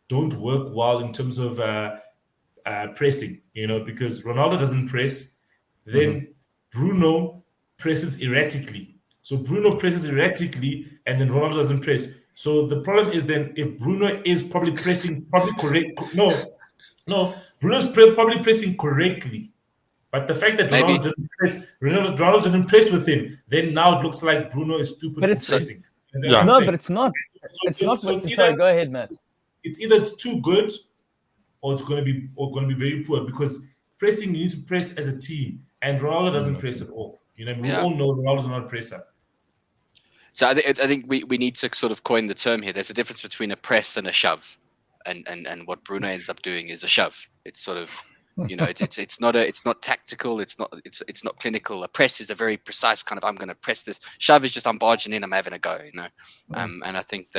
don't work well in terms of pressing, because Ronaldo doesn't press, then Bruno presses erratically. So Bruno presses erratically, and then Ronaldo doesn't press. So the problem is then if Bruno is probably pressing correct. No, Bruno's probably pressing correctly. But the fact that Ronaldo didn't press with him, then now it looks like Bruno is stupid for pressing. No, but it's not. Sorry, go ahead, Matt. It's either it's too good or it's going to be very poor, because pressing, you need to press as a team, and Ronaldo doesn't press at all. We all know Ronaldo's not a presser. So I think we need to sort of coin the term here. There's a difference between a press and a shove, and what Bruno ends up doing is a shove. It's sort of it's not tactical. It's not clinical. A press is a very precise kind of, I'm going to press this. Shove is just, I'm barging in, I'm having a go. And I think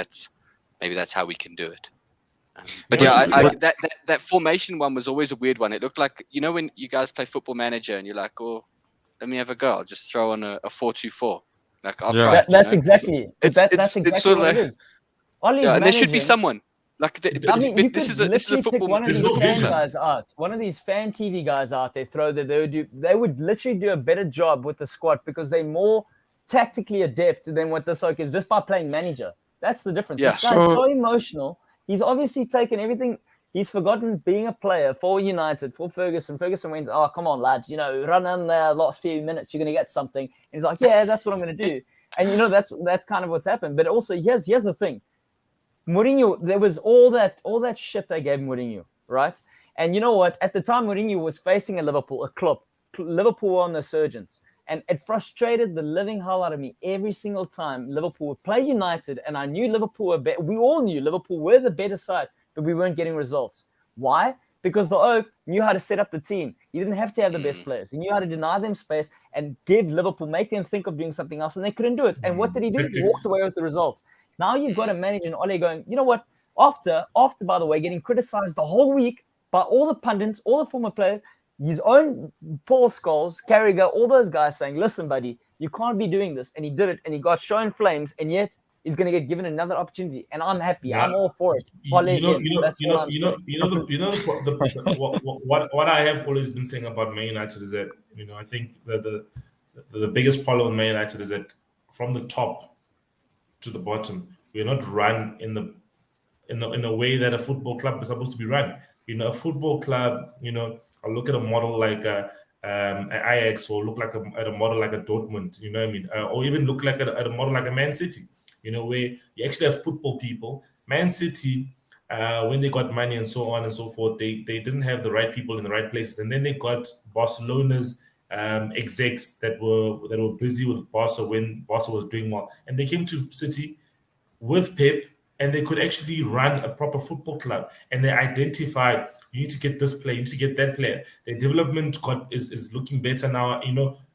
maybe that's how we can do it. But that formation one was always a weird one. It looked like, when you guys play Football Manager and you're like, oh, let me have a go. I'll just throw on a 4-2-4. Like, I'll try it. That's exactly what it is. And there should be someone. Like this is a football. One of these fan guys out, one of these fan TV guys out there, they would literally do a better job with the squad because they're more tactically adept than what this is just by playing manager. That's the difference. Yeah. This guy's so emotional. He's obviously taken everything. He's forgotten being a player for United, for Ferguson. Ferguson went, oh, come on, lads, run in the last few minutes, you're going to get something. And he's like, yeah, that's what I'm going to do. And, that's kind of what's happened. But also, here's the thing. Mourinho, there was all that shit they gave Mourinho, right? And you know what? At the time, Mourinho was facing a Liverpool, a club. Liverpool were on the surgeons. And it frustrated the living hell out of me every single time Liverpool would play United. And I knew Liverpool were better. We all knew Liverpool were the better side, but we weren't getting results. Why? Because the Oak knew how to set up the team. He didn't have to have the best players. He knew how to deny them space and give Liverpool, make them think of doing something else, and they couldn't do it. And what did he do? He walked away with the results. Now you've got a manager in Ole going, you know what? After, by the way, getting criticized the whole week by all the pundits, all the former players, his own Paul Scholes, Carragher, all those guys saying, listen, buddy, you can't be doing this. And he did it, and he got shown flames, and yet he's going to get given another opportunity. And I'm happy. Yeah. I'm all for it. What I have always been saying about Man United is that, I think that the biggest problem with Man United is that from the top to the bottom, we're not run in a way that a football club is supposed to be run. A football club, I'll look at a model like an Ajax, or look at a model like a Dortmund, you know what I mean? Or even look at a model like a Man City, where you actually have football people. Man City, when they got money and so on and so forth, they didn't have the right people in the right places. And then they got Barcelona's execs that were busy with Barca when Barca was doing well. And they came to City with Pep, and they could actually run a proper football club. And they identified, you need to get this player, you need to get that player. Their development is looking better now.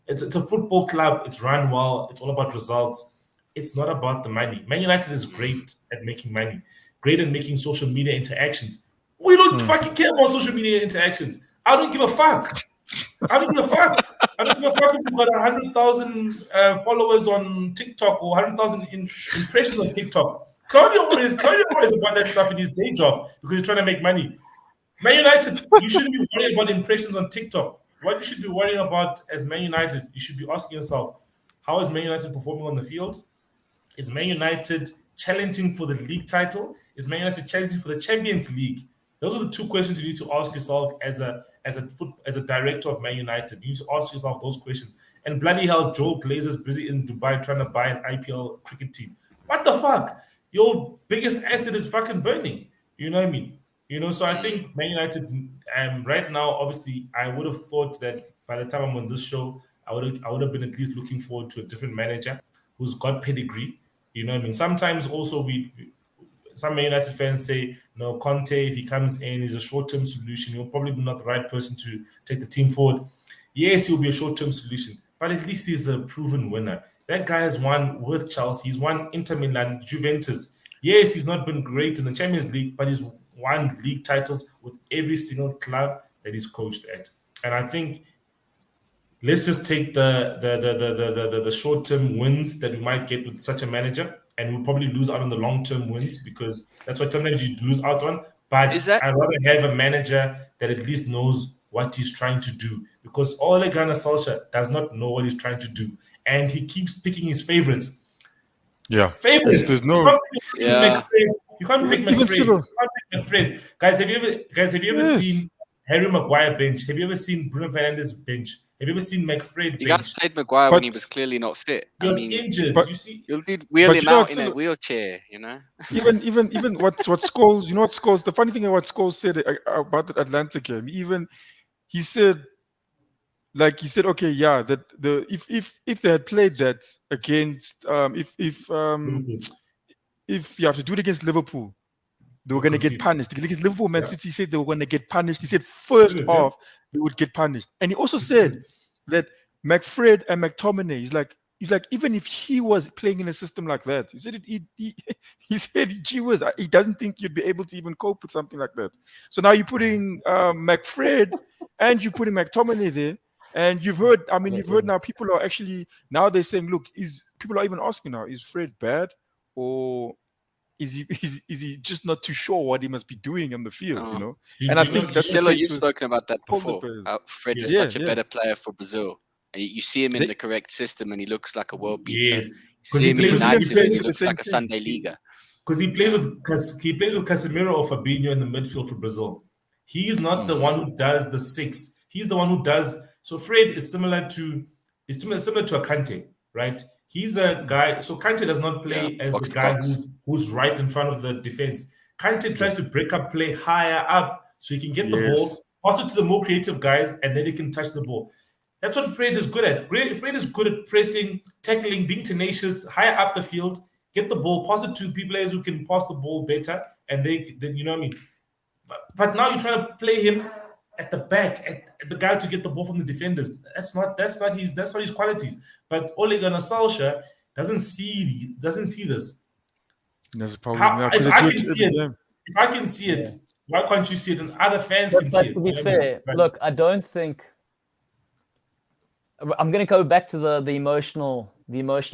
It's a football club. It's run well. It's all about results. It's not about the money. Man United is great at making money, great at making social media interactions. We don't fucking care about social media interactions. I don't give a fuck. I don't give a fuck if you've got 100,000 followers on TikTok or 100,000 impressions on TikTok. Claudio worries about that stuff in his day job because he's trying to make money. Man United, you shouldn't be worrying about impressions on TikTok. What you should be worrying about as Man United, you should be asking yourself, how is Man United performing on the field? Is Man United challenging for the league title? Is Man United challenging for the Champions League? Those are the two questions you need to ask yourself as a director of Man United. You need to ask yourself those questions. And bloody hell, Joel Glazer's busy in Dubai trying to buy an IPL cricket team. What the fuck? Your biggest asset is fucking burning. You know what I mean? So I think Man United, right now, obviously, I would have thought that by the time I'm on this show, I would have been at least looking forward to a different manager who's got pedigree. You know what I mean? Sometimes also some Man United fans say, no, Conte, if he comes in, he's a short-term solution. He'll probably be not the right person to take the team forward. Yes, he'll be a short-term solution, but at least he's a proven winner. That guy has won with Chelsea. He's won Inter Milan, Juventus. Yes, he's not been great in the Champions League, but he's won league titles with every single club that he's coached at. And I think let's just take the short-term wins that we might get with such a manager, and we'll probably lose out on the long-term wins because that's what sometimes you lose out on. But I'd rather have a manager that at least knows what he's trying to do, because Ole Gunnar Solskjaer does not know what he's trying to do, and he keeps picking his favorites. Yeah, favorites. There's no. You can't pick McFred. Guys, have you ever seen Harry Maguire bench? Have you ever seen Bruno Fernandes bench? Have you ever seen McFred bench? You guys played Maguire when he was clearly not fit. He was injured. You see, you'll wheel him out in a wheelchair. You know. Even what Scholes, you know what Scholes. The funny thing about Scholes said about the Atlanta game, he said, okay, yeah, that if they had played that against if you have to do it against Liverpool, they were going to get punished. Against Liverpool, Man City said they were going to get punished. He said first half they would get punished, and he also said that McFred and McTominay, he's like even if he was playing in a system like that, he said he said he doesn't think you'd be able to even cope with something like that. So now you're putting McFred and you're putting McTominay there. And you've heard now people are actually, now they're saying, look, people are even asking now, is Fred bad, or is he just not too sure what he must be doing on the field, you know? And I think that's Marcelo, you've spoken about that before. Fred is such a better player for Brazil. And you see him in the correct system and he looks like a world beater. Yes. You see him in United and he looks like a Sunday Liga. Because he played with Casemiro or Fabinho in the midfield for Brazil. He's not the one who does the 6. He's the one who does. So Fred is similar to a Kante, right? He's a guy. So Kante does not play as the guy who's right in front of the defense. Kante tries to break up play higher up so he can get the ball, pass it to the more creative guys, and then he can touch the ball. That's what Fred is good at. Fred is good at pressing, tackling, being tenacious, higher up the field, get the ball, pass it to players who can pass the ball better, and then you know what I mean. But now you're trying to play him at the back, at the guy to get the ball from the defenders. That's not his qualities. But Ole Gunnar Solskjaer doesn't see this. There's a problem. If I can see it, why can't you see it? And other fans can see it. But to be fair, look, I don't think. I'm going to go back to the emotional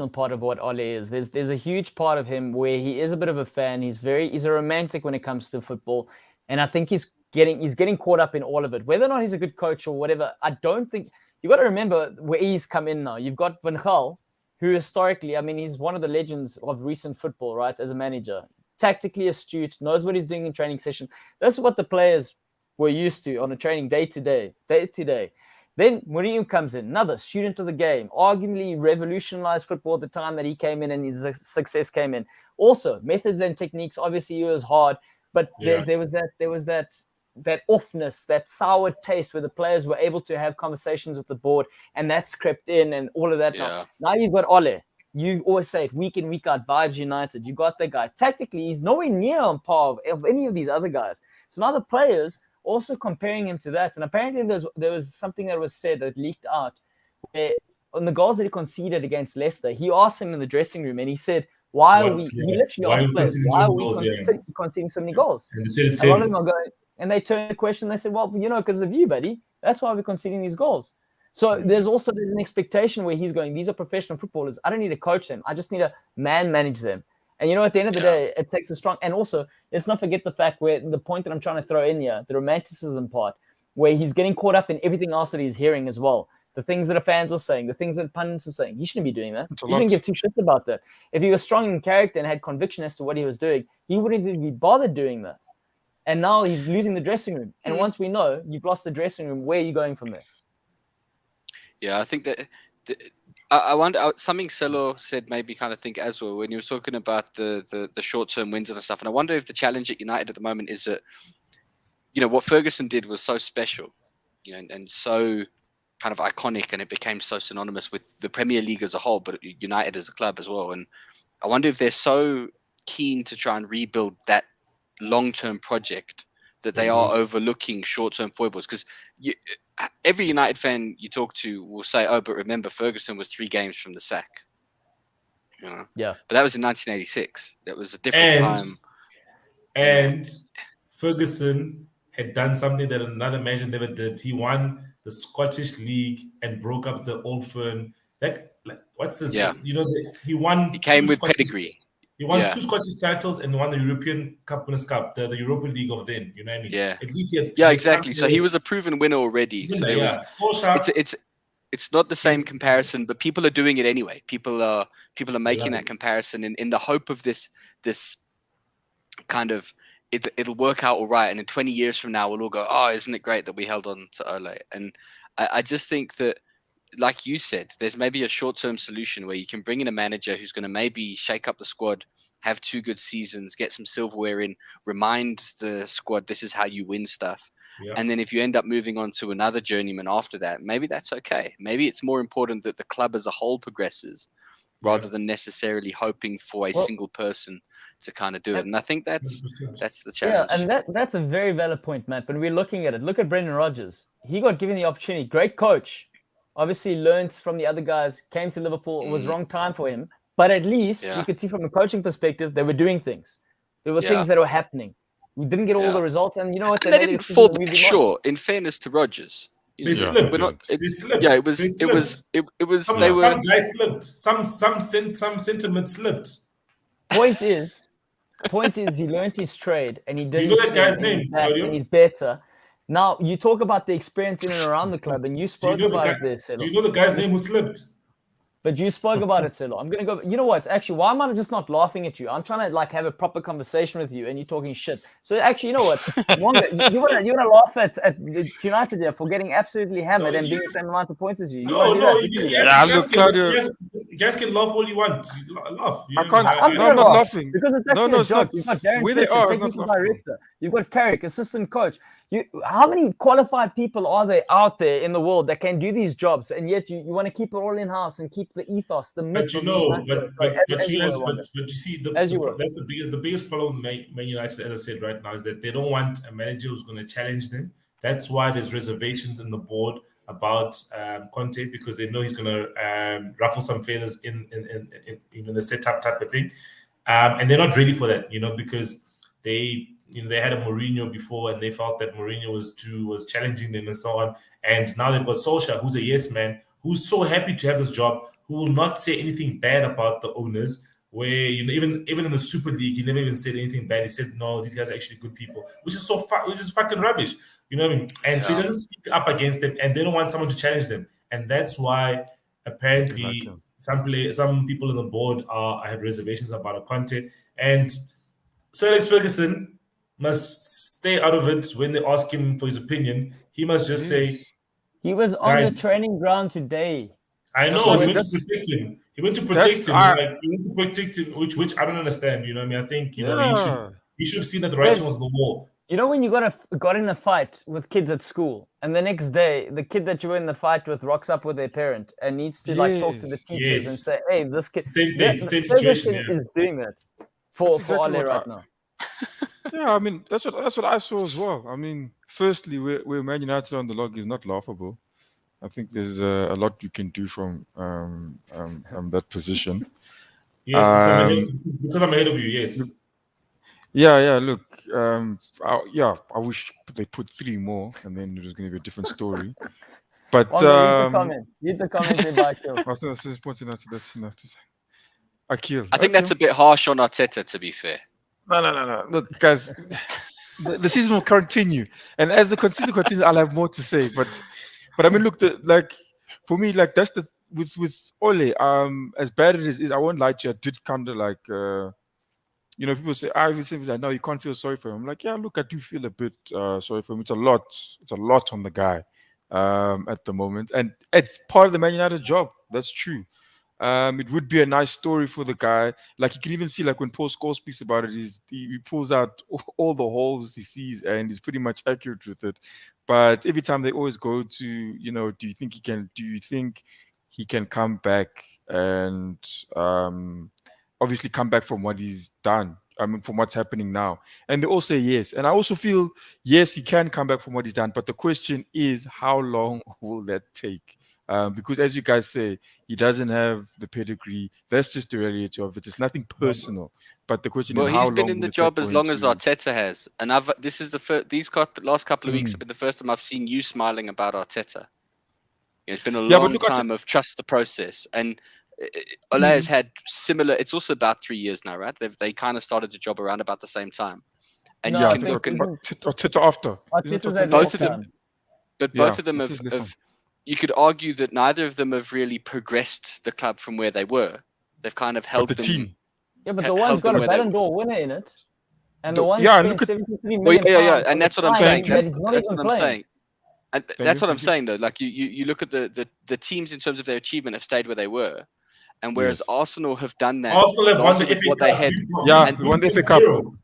part of what Ole is. There's a huge part of him where he is a bit of a fan. He's a romantic when it comes to football, and I think he's getting caught up in all of it. Whether or not he's a good coach or whatever, I don't think you got to remember where he's come in now. You've got Van Gaal, who historically, I mean, he's one of the legends of recent football, right? As a manager, tactically astute, knows what he's doing in training sessions. That's what the players were used to on a training day to day. Then Mourinho comes in, another student of the game, arguably revolutionized football at the time that he came in and his success came in. Also, methods and techniques, obviously he was hard, but there was that offness, that sour taste where the players were able to have conversations with the board, and that's crept in and all of that. Now you've got Ole. You always say it, week in, week out, vibes United. You got the guy. Tactically, he's nowhere near on par of any of these other guys. So now the players also comparing him to that. And apparently there was something that was said that leaked out where on the goals that he conceded against Leicester, he asked him in the dressing room and he said, he literally asked players, why are we conceding so many goals? And they said a lot of them are going, and they turned the question, they said, well, because of you, buddy. That's why we're conceding these goals. So there's an expectation where he's going, these are professional footballers. I don't need to coach them. I just need to manage them. And at the end of the day, it takes a strong. And also, let's not forget the fact where the point that I'm trying to throw in here, the romanticism part, where he's getting caught up in everything else that he's hearing as well. The things that the fans are saying, the things that pundits are saying. He shouldn't be doing that. He shouldn't give two shits about that. If he was strong in character and had conviction as to what he was doing, he wouldn't even be bothered doing that. And now he's losing the dressing room. And once we know you've lost the dressing room, where are you going from there? Yeah, I think that I wonder something Selo said made me kind of think as well when he was talking about the short-term wins and stuff. And I wonder if the challenge at United at the moment is that, what Ferguson did was so special, and so kind of iconic, and it became so synonymous with the Premier League as a whole, but United as a club as well. And I wonder if they're so keen to try and rebuild that long-term project that they are overlooking short-term foibles. Because every United fan you talk to will say, "Oh, but remember, Ferguson was 3 games from the sack." You know? Yeah, but that was in 1986. That was a different time. And Ferguson had done something that another manager never did. He won the Scottish League and broke up the Old Firm. Like what's this? Yeah. You know, he won. He came with pedigree. He won 2 Scottish titles and won the European Winners' Cup, the Europa League of then. You know what I mean? Yeah. At least he exactly. So he was a proven winner already. So there was. It's not the same comparison, but people are doing it anyway. People are making that comparison in the hope of this kind of it'll work out all right, and in 20 years from now we'll all go, "Oh, isn't it great that we held on to Ole?" And I just think that, like you said, there's maybe a short-term solution where you can bring in a manager who's going to maybe shake up the squad, have 2 good seasons, get some silverware in, remind the squad this is how you win stuff. And then if you end up moving on to another journeyman after that, maybe that's okay. Maybe it's more important that the club as a whole progresses rather than necessarily hoping for a single person to kind of do it. And I think that's the challenge. Yeah, and that's a very valid point, Matt. When we're looking at it, look at Brendan Rodgers. He got given the opportunity. Great coach. Obviously learned from the other guys, came to Liverpool. It was wrong time for him. But at least you could see from a coaching perspective, they were doing things. There were things that were happening. We didn't get all the results. And you know what? They didn't fall short, in fairness to Rodgers. They slipped. They slipped. Yeah, it was. Some guys slipped. Some sentiment slipped. Point is, he learned his trade and he did. You know that guy's name, and he's better. Now you talk about the experience in and around the club, and you spoke about it there, Selo. Do you know the guy's name who slipped? But you spoke about it, Selo. I'm gonna go. You know what? Actually, why am I just not laughing at you? I'm trying to have a proper conversation with you, and you're talking shit. So actually, you know what? you wanna laugh at United here for getting absolutely hammered and being the same amount of points as you. You guys can laugh all you want. Laugh. I'm not laughing because it's actually a joke. You've got Darren where they Fletcher, are, technical director. You've got Carrick, assistant coach. How many qualified people are there out there in the world that can do these jobs, and yet you want to keep it all in house and keep the ethos, the myth. But you see, that's the biggest problem with Man United, as I said right now, is that they don't want a manager who's going to challenge them. That's why there's reservations in the board about Conte, because they know he's going to ruffle some feathers in the setup type of thing, and they're not ready for that, because they had a Mourinho before, and they felt that Mourinho was challenging them and so on. And now they've got Solskjaer, who's a yes man, who's so happy to have this job, who will not say anything bad about the owners. Where even in the Super League, he never even said anything bad. He said, "No, these guys are actually good people," which is fucking rubbish. You know what I mean? And so he doesn't speak up against them, and they don't want someone to challenge them. And that's why apparently some people on the board have reservations about Conte. And Sir Alex Ferguson must stay out of it when they ask him for his opinion. He must just say, he was on the training ground today. I know, he went to protect him. He went to protect him, which I don't understand. You know what I mean? I think he should have seen that the writing was on the wall. You know when you got in a fight with kids at school, and the next day the kid that you were in the fight with rocks up with their parent and needs to talk to the teachers and say, "Hey, this kid." Same situation is doing that for Ole right now. Yeah, I mean that's what I saw as well. I mean, firstly, where Man United on the log is not laughable. I think there's a lot you can do from that position. Yes, because I'm ahead of you. Yes. Yeah. Look, I wish they put 3 more, and then it was going to be a different story. But read the comment by Akil. That's enough to say. Akil. I think that's a bit harsh on Arteta, to be fair. No. Look, guys, the season will continue, and as the season continues, I'll have more to say. But I mean, look, for me, that's the with Ole. As bad as it is, I won't lie to you. I did kind of people say, no, you can't feel sorry for him. I'm like, yeah, look, I do feel a bit sorry for him. It's a lot on the guy at the moment, and it's part of the Man United job. That's true. It would be a nice story for the guy. Like you can even see, like when Paul Scholes speaks about it, he pulls out all the holes he sees, and he's pretty much accurate with it. But every time they always go to, do you think he can? Do you think he can come back and obviously come back from what he's done? I mean, from what's happening now, and they all say yes. And I also feel yes, he can come back from what he's done. But the question is, how long will that take? Because as you guys say, he doesn't have the pedigree. That's just the reality of it. It's nothing personal. But the question is, how long? Well, he's been in will the it job take as for long him as to- Arteta has, and this is last couple of weeks have been the first time I've seen you smiling about Arteta. It's been a long time of trust the process, and Ole has had similar. It's also about 3 years now, right? They kind of started the job around about the same time, and No, you I can think look and Arteta after. Arteta's had both less of them. time. But Yeah, both of them it is this time. have. You could argue that neither of them have really progressed the club from where they were. They've kind of held But the them. team. Yeah, but the held one's got them a where they Ballon were. d'Or winner in it, and The- the one yeah, spent look at- 73 Well, million yeah, pounds and that's what I'm saying. saying. That he's not That's even what I'm playing. saying. And Thank that's you, what I'm thank you. saying, though. Like you look at the teams in terms of their achievement have stayed where they were, and whereas Yes. Arsenal have done that Arsenal have won largely the with FA what they Cup. had. Yeah, We've we won the been FA Cup. zero.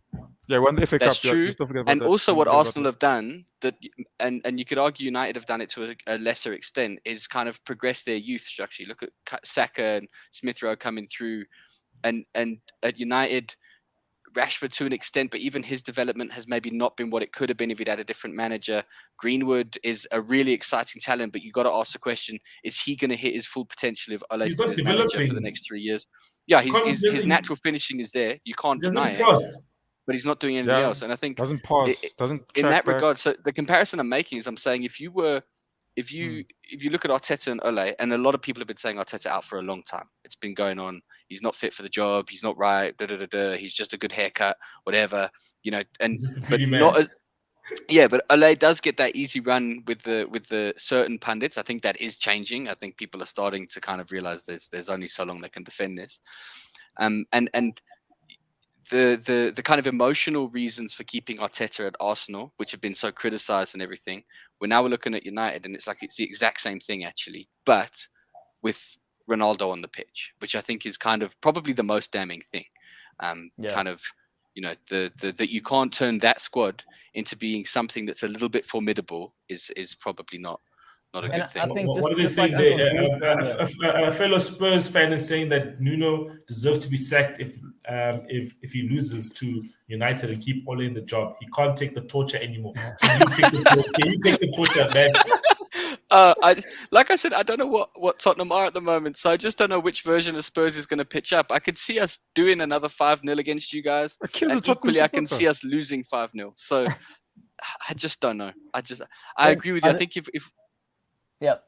Yeah, won the FA That's Cup. Yeah, true. just don't forget about And that. also Don't what forget about Arsenal that. have done that, and you could argue United have done it to a lesser extent, is kind of progress their youth structure. You look at Saka and Smith Rowe coming through, and at United, Rashford to an extent, but even his development has maybe not been what it could have been if he'd had a different manager. Greenwood is a really exciting talent, but you got to ask the question: is he going to hit his full potential if Ole's He's still not his manager for the developing. next 3 years? Yeah, Can't his really- natural finishing is there. You can't deny Doesn't it, cross. but he's not doing anything Yeah, else. And I think doesn't pass, doesn't in track that back. regard, so the comparison I'm making is I'm saying if you look at Arteta and Ole, and a lot of people have been saying Arteta out for a long time. It's been going on. He's not fit for the job. He's not right. He's just a good haircut, whatever. And Just a but pretty man. not. Yeah, but Ole does get that easy run with the certain pundits. I think that is changing. I think people are starting to kind of realize there's only so long they can defend this. And the kind of emotional reasons for keeping Arteta at Arsenal, which have been so criticized and everything, we're looking at United, and it's the exact same thing actually, but with Ronaldo on the pitch, which I think is kind of probably the most damning thing. Kind of, that you can't turn that squad into being something that's a little bit formidable is probably not a good thing. I think What are they just saying like there? Uncle Drew's saying there. A fellow Spurs fan is saying that Nuno deserves to be sacked if he loses to United and keep Ole in the job. He can't take the torture anymore. Can you take the torture, man? Like I said, I don't know what Tottenham are at the moment, so I just don't know which version of Spurs is going to pitch up. I could see us doing another 5-0 against you guys, and equally I can see us losing 5-0. So I just don't know. I agree with you. I think if Yep.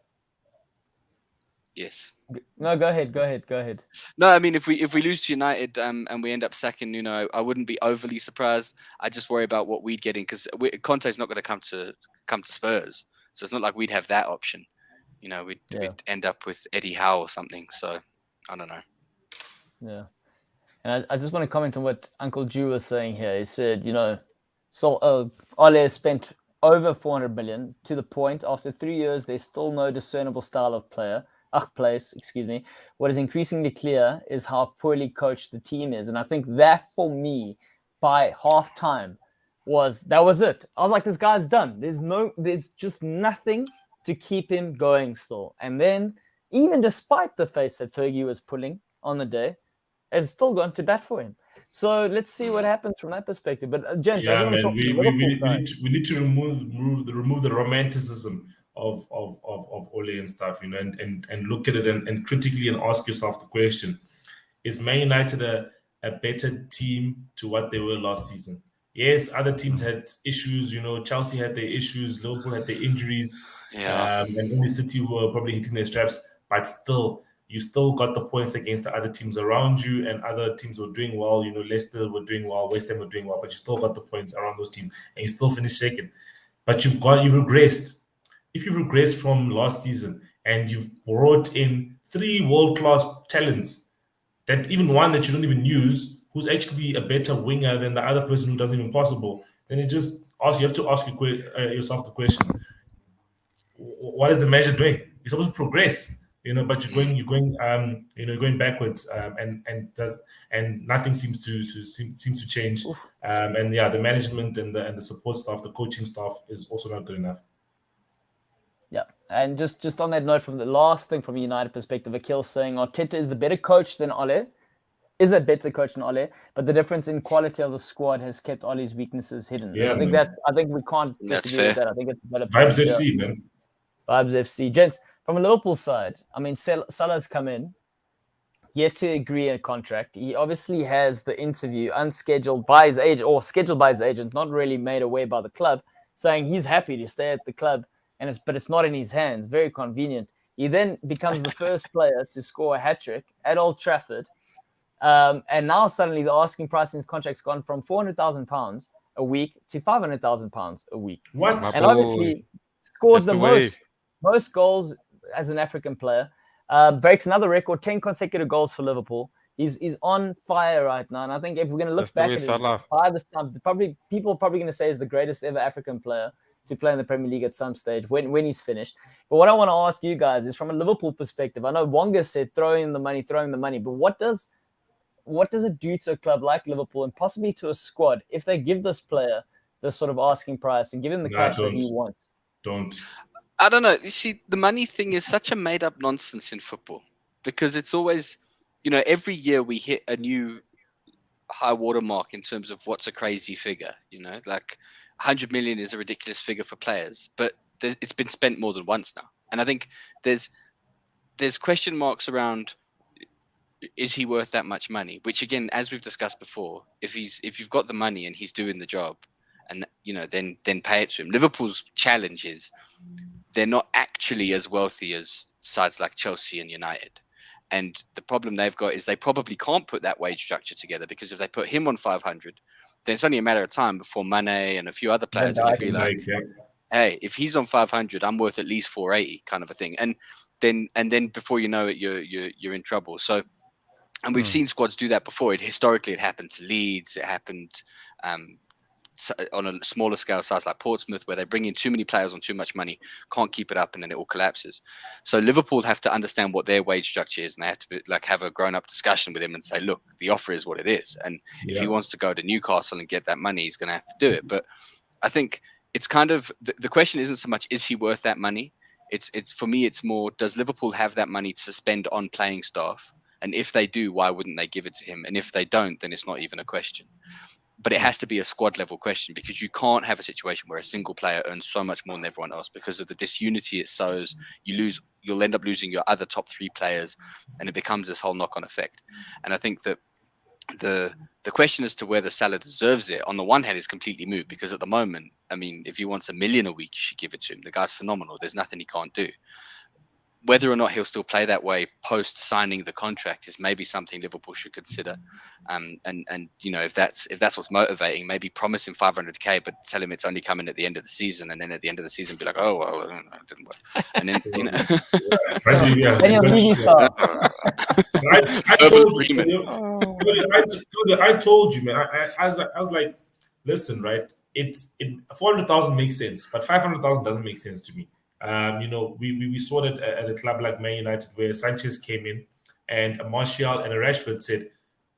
Yes. No, go ahead. No, I mean if we lose to United and we end up sacking Nuno, I wouldn't be overly surprised. I just worry about what we'd get in, because Conte's not going to come to Spurs, so it's not like we'd have that option. We'd end up with Eddie Howe or something. So I don't know. Yeah, and I just want to comment on what Uncle Drew was saying here. He said, so Ole spent over 400 million, to the point after 3 years there's still no discernible style of place. What is increasingly clear is how poorly coached the team is, and I think that for me, by halftime, was it. I was like, this guy's done. There's just nothing to keep him going still. And then, even despite the face that Fergie was pulling on the day, has still gone to bat for him. So let's see what happens from that perspective. But gents, I just want to talk to the Liverpool side. We need to remove the romanticism of Ole and stuff, and look at it and critically and ask yourself the question: is Man United a better team to what they were last season? Yes, other teams had issues. Chelsea had their issues, Liverpool had their injuries, and only City were probably hitting their straps. But still, you still got the points against the other teams around you, and other teams were doing well. Leicester were doing well, West Ham were doing well, but you still got the points around those teams, and you still finished second. But you've regressed. If you've regressed from last season and you've brought in 3 world-class talents, that even one that you don't even use, who's actually a better winger than the other person who doesn't even possible, then you have to ask yourself the question: what is the manager doing? He's supposed to progress. but you're going backwards, and nothing seems to change. And the management and the support staff, the coaching staff is also not good enough. Yeah, and just on that note, from the last thing from a United perspective, Akil saying Arteta is the better coach than Ole. Is a better coach than Ole, but the difference in quality of the squad has kept Ole's weaknesses hidden. Yeah, I think we can't disagree with that. I think it's a better Vibes point, FC, man. Vibes FC. Gents, from a Liverpool side, I mean, Salah's come in, yet to agree a contract. He obviously has the interview unscheduled by his agent, or scheduled by his agent, not really made aware by the club, saying he's happy to stay at the club, but it's not in his hands. Very convenient. He then becomes the first player to score a hat-trick at Old Trafford. And now suddenly the asking price in his contract's gone from £400,000 a week to £500,000 a week. What? And obviously scores the most goals as an African player. Breaks another record, 10 consecutive goals for Liverpool. He's on fire right now. And I think if we're going to look back at it, by this time, people are probably going to say he's the greatest ever African player to play in the Premier League at some stage when he's finished. But what I want to ask you guys is, from a Liverpool perspective, I know Wonga said throwing the money, but what does it do to a club like Liverpool and possibly to a squad if they give this player this sort of asking price and give him the cash that he wants? I don't know. You see, the money thing is such a made-up nonsense in football, because it's always, every year we hit a new high watermark in terms of what's a crazy figure. Like 100 million is a ridiculous figure for players, but it's been spent more than once now. And I think there's question marks around, is he worth that much money? Which, again, as we've discussed before, if you've got the money and he's doing the job, and then pay it to him. Liverpool's challenge is they're not actually as wealthy as sides like Chelsea and United, and the problem they've got is they probably can't put that wage structure together, because if they put him on 500, then it's only a matter of time before Mane and a few other players are going to be like, hey, if he's on 500, I'm worth at least 480, kind of a thing, and then before you know it, you're in trouble. So. And we've seen squads do that before. Historically, it happened to Leeds. It happened on a smaller scale, size like Portsmouth, where they bring in too many players on too much money, can't keep it up, and then it all collapses. So Liverpool have to understand what their wage structure is, and they have to have a grown-up discussion with him and say, look, the offer is what it is. And if he wants to go to Newcastle and get that money, he's going to have to do it. But I think it's kind of the question isn't so much, is he worth that money? It's for me, it's more, does Liverpool have that money to spend on playing staff? And if they do, why wouldn't they give it to him? And if they don't, then it's not even a question. But it has to be a squad level question, because you can't have a situation where a single player earns so much more than everyone else because of the disunity it sows. You'll end up losing your other top three players, and it becomes this whole knock-on effect. And I think that the question as to whether Salah deserves it, on the one hand, is completely moot, because at the moment, I mean, if he wants $1 million a week, you should give it to him. The guy's phenomenal. There's nothing he can't do. Whether or not he'll still play that way post signing the contract is maybe something Liverpool should consider. And if that's what's motivating, maybe promise him 500k, but tell him it's only coming at the end of the season, and then at the end of the season be like, oh well, it didn't work. And then I told you, man. I was like, listen, right? 400,000 makes sense, but 500,000 doesn't make sense to me. We saw that at a club like Man United, where Sanchez came in and a Martial and a Rashford said,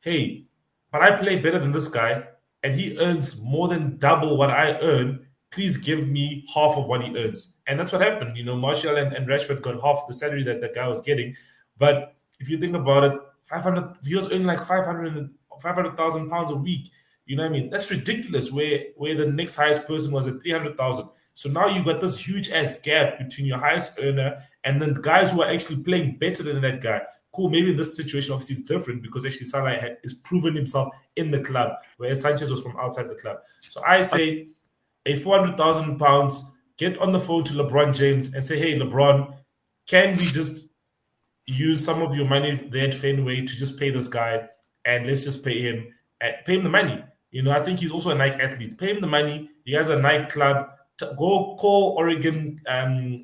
hey, but I play better than this guy and he earns more than double what I earn. Please give me half of what he earns. And that's what happened. Martial and Rashford got half the salary that that guy was getting. But if you think about it, he was earning like 500,000 pounds a week. You know what I mean? That's ridiculous, where the next highest person was at 300,000. So now you've got this huge ass gap between your highest earner and then guys who are actually playing better than that guy. Cool, maybe in this situation, obviously, it's different, because actually Salah has proven himself in the club, whereas Sanchez was from outside the club. So I say, a 400,000 pounds, get on the phone to LeBron James and say, hey, LeBron, can we just use some of your money there at Fenway to just pay this guy, and let's just pay him the money. I think he's also a Nike athlete. Pay him the money. He has a Nike club. Go call Oregon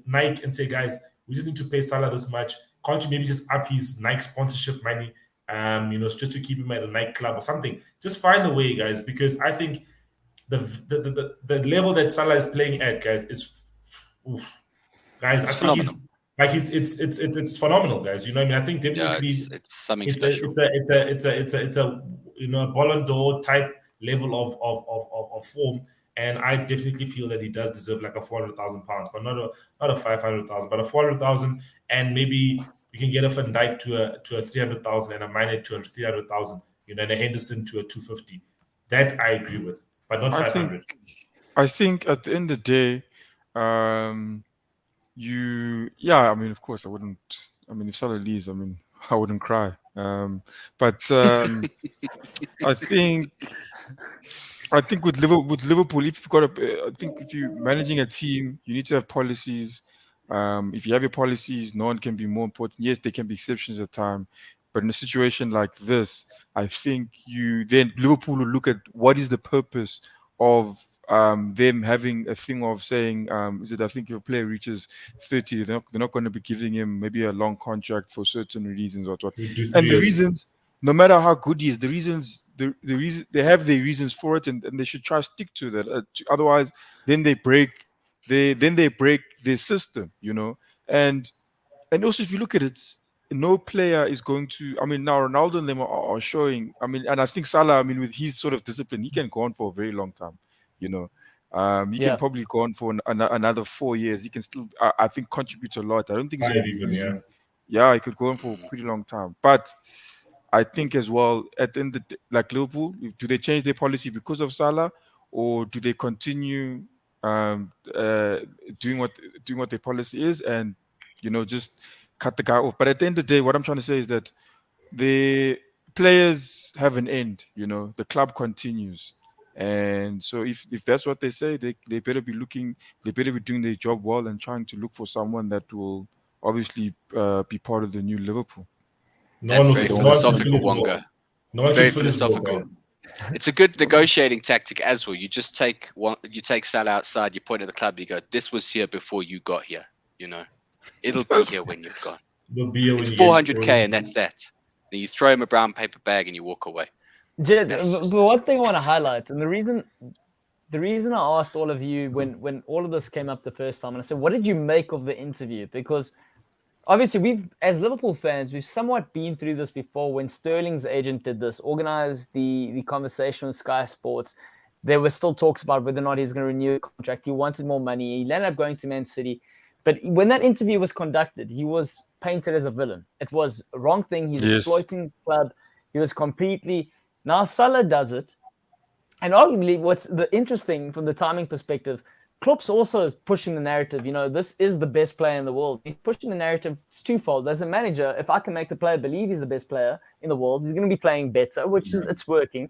Nike and say, guys, we just need to pay Salah this much. Can't you maybe just up his Nike sponsorship money, just to keep him at a Nike club or something? Just find a way, guys, because I think the level that Salah is playing at, guys, is guys. I think Like it's phenomenal, guys. You know what I mean? I think definitely it's something it's special. it's a you know, a Ballon d'Or type level of form, and I definitely feel that he does deserve like a £400,000, but not a 500,000, but a 400,000, and maybe you can get a Van Dijk to a 300,000 and a Mane to a 300,000, you know, and a Henderson to a 250. That I agree with, but not 500. I think at the end of the day, I mean, of course, I wouldn't. I mean, if Salah leaves, I mean, I wouldn't cry. But I think with Liverpool, if you've got I think if you're managing a team, you need to have policies. If you have your policies, no one can be more important. Yes, there can be exceptions at time, but in a situation like this, I think then Liverpool will look at what is the purpose of them having a thing of saying, I think if a player reaches 30, they're not going to be giving him maybe a long contract for certain reasons or what. We do 3 And the years. reasons, no matter how good he is, the reason they have their reasons for it, and they should try to stick to that. Otherwise, then they break their system, you know. And also, if you look at it, no player is going to. I mean, now Ronaldo and them are showing. I mean, and I think Salah. I mean, with his sort of discipline, he can go on for a very long time. You know, he can probably go on for another 4 years. He can still, I think, contribute a lot. I don't think he's 5 going to be even, losing. Yeah, he could go on for a pretty long time. But I think as well, at the end of the day, like Liverpool, do they change their policy because of Salah, or do they continue doing what their policy is, and just cut the guy off? But at the end of the day, what I'm trying to say is that the players have an end. The club continues, and so if that's what they say, they better be doing their job well and trying to look for someone that will obviously be part of the new Liverpool. That's very philosophical, Wonga. Very philosophical. It's a good negotiating tactic as well. You just take Salah outside, you point at the club, you go, "This was here before you got here." It'll be here when you've gone. It's 400k, and that's that. Then you throw him a brown paper bag and you walk away. But one thing I want to highlight, and the reason I asked all of you when all of this came up the first time, and I said, "What did you make of the interview?" Because obviously, as Liverpool fans, we've somewhat been through this before. When Sterling's agent did this, organized the conversation with Sky Sports, there were still talks about whether or not he's going to renew a contract. He wanted more money. He ended up going to Man City. But when that interview was conducted, he was painted as a villain. It was a wrong thing. He's exploiting the club. He was completely... Now Salah does it. And arguably, what's the interesting from the timing perspective, Klopp's also pushing the narrative. This is the best player in the world. He's pushing the narrative. It's twofold. As a manager, if I can make the player believe he's the best player in the world, he's going to be playing better, which is it's working.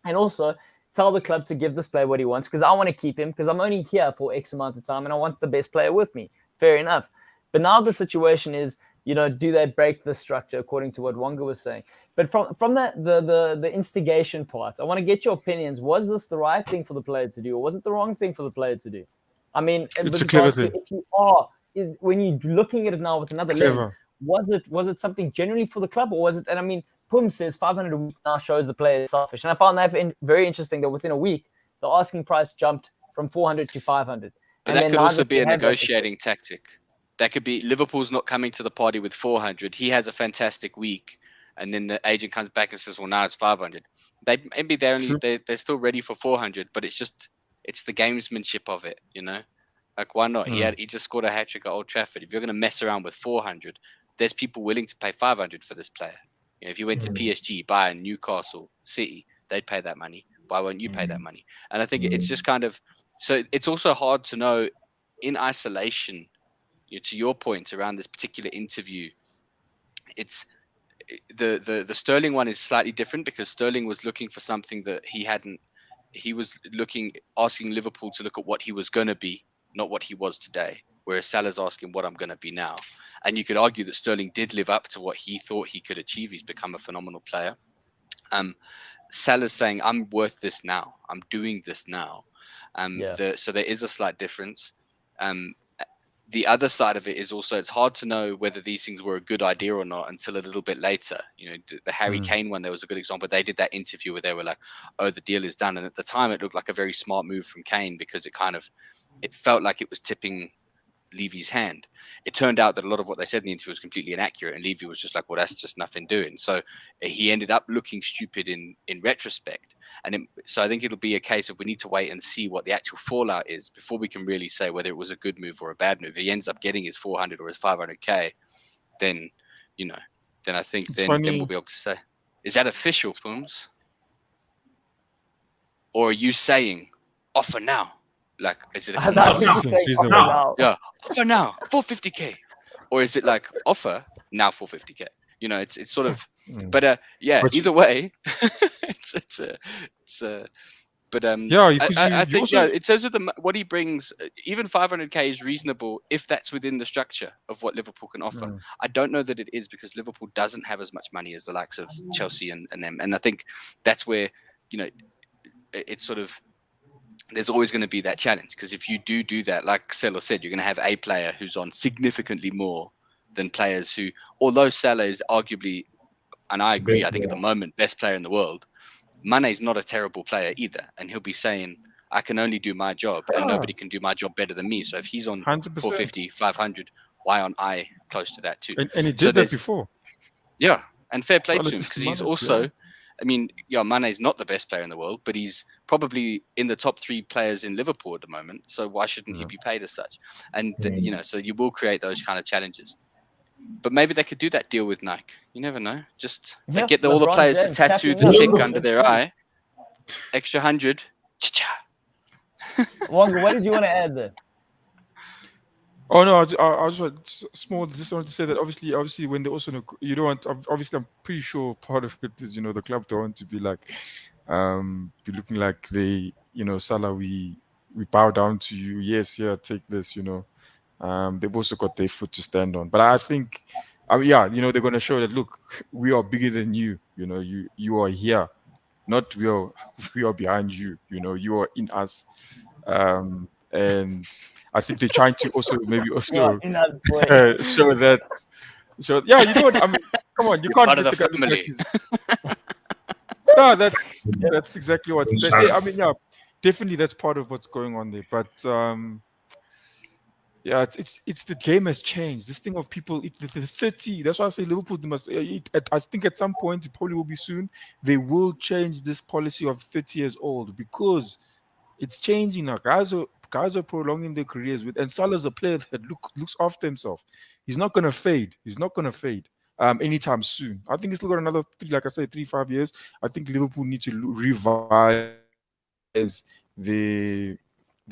And also tell the club to give this player what he wants, because I want to keep him, because I'm only here for X amount of time and I want the best player with me. Fair enough. But now the situation is, do they break the structure according to what Wonga was saying? But from that, the instigation part, I want to get your opinions. Was this the right thing for the player to do, or was it the wrong thing for the player to do? I mean, it's a clever thing. When you're looking at it now with another lens, was it something genuinely for the club, or was it? And I mean, Pum says 500 a week now shows the player is selfish, and I found that very interesting that within a week the asking price jumped from 400 to 500. But that could also be a negotiating tactic. That could be Liverpool's not coming to the party with 400. He has a fantastic week, and then the agent comes back and says, "Well, now it's 500." Maybe they're still ready for 400, but it's the gamesmanship of it, Like, why not? He just scored a hat-trick at Old Trafford. If you're going to mess around with 400, there's people willing to pay 500 for this player. If you went to PSG, Bayern, Newcastle, City, they'd pay that money. Why won't you pay that money? And I think it's just kind of... So it's also hard to know in isolation, to your point around this particular interview, it's... The Sterling one is slightly different, because Sterling was looking for something that he hadn't... He was asking Liverpool to look at what he was going to be, not what he was today. Whereas Salah's asking what I'm going to be now. And you could argue that Sterling did live up to what he thought he could achieve. He's become a phenomenal player. Salah's saying, I'm worth this now. I'm doing this now. So there is a slight difference. The other side of it is also, it's hard to know whether these things were a good idea or not until a little bit later. The Harry Kane one, there was a good example. They did that interview where they were like, "Oh, the deal is done." And at the time, it looked like a very smart move from Kane, because it felt like it was tipping Levy's hand. It turned out that a lot of what they said in the interview was completely inaccurate, and Levy was just like, well, that's just nothing doing. So he ended up looking stupid in retrospect. And so I think it'll be a case of we need to wait and see what the actual fallout is before we can really say whether it was a good move or a bad move. If he ends up getting his 400 or his 500k, then, then I think then we'll be able to say, is that official, Pooms? Or are you saying offer now? Like, is it a now? Yeah, offer now, 450k, or is it like offer now 450k? It's sort of, but either way, but I think also, in terms of what he brings, even 500k is reasonable if that's within the structure of what Liverpool can offer. I don't know that it is, because Liverpool doesn't have as much money as the likes of Chelsea and them, and I think that's where it's sort of, there's always going to be that challenge, because if you do that, like Salah said, you're going to have a player who's on significantly more than players who, although Salah is arguably, and I agree, I think at the moment, best player in the world, Mane's not a terrible player either. And he'll be saying, I can only do my job and nobody can do my job better than me. So if he's on 100%. 450, 500, why aren't I close to that too? And he did that before. Yeah, and fair play to him, because he's also... I mean, Mane's not the best player in the world, but he's probably in the top 3 players in Liverpool at the moment. So why shouldn't he be paid as such? And, so you will create those kind of challenges. But maybe they could do that deal with Nike. You never know. Just get all the players to tattoo the tick under their eye. Extra 100. Wonga, what did you want to add there? Oh no, I just wanted to say that obviously when they also you don't want, obviously I'm pretty sure part of it is the club don't want to be like be looking like they Salah, we bow down to you, yes, yeah, take this, they've also got their foot to stand on. But I think they're going to show that, look, we are bigger than you, you are here, not we are behind you, you are in us, and I think they're trying to also show that. So yeah, I mean, come on, you can't. Part of the family. No, that's exactly what. I mean, yeah, definitely that's part of what's going on there. But it's the game has changed. This thing of people, the 30. That's why I say Liverpool must. I think at some point, it probably will be soon, they will change this policy of 30 years old, because it's changing now. Guys are prolonging their careers and Salah's a player that looks after himself. He's not gonna fade. Anytime soon. I think he's still got another 3-5 years. I think Liverpool need to revise their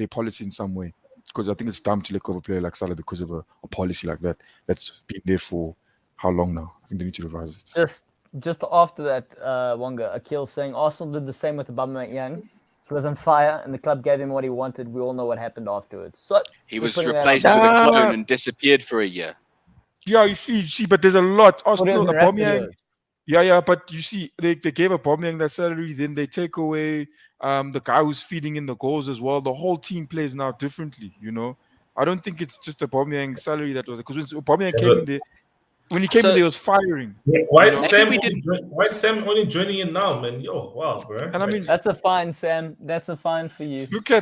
policy in some way, because I think it's time to let go of a player like Salah because of a policy like that that's been there for how long now. I think they need to revise it. Just after that, Wonga, Akil saying Arsenal did the same with Aubameyang. He was on fire, and the club gave him what he wanted. We all know what happened afterwards. So he was replaced with a clone and disappeared for a year. Yeah, you see, but there's a lot. Arsenal, Aubameyang. Yeah, but you see, they gave Aubameyang that salary, then they take away the guy who's feeding in the goals as well. The whole team plays now differently, I don't think it's just Aubameyang's salary that was, because when Aubameyang came in there, when he came in there, he was firing. Why is Sam only joining in now, man? Yo, wow, bro. And I mean, that's a fine, Sam. That's a fine for you. Look at.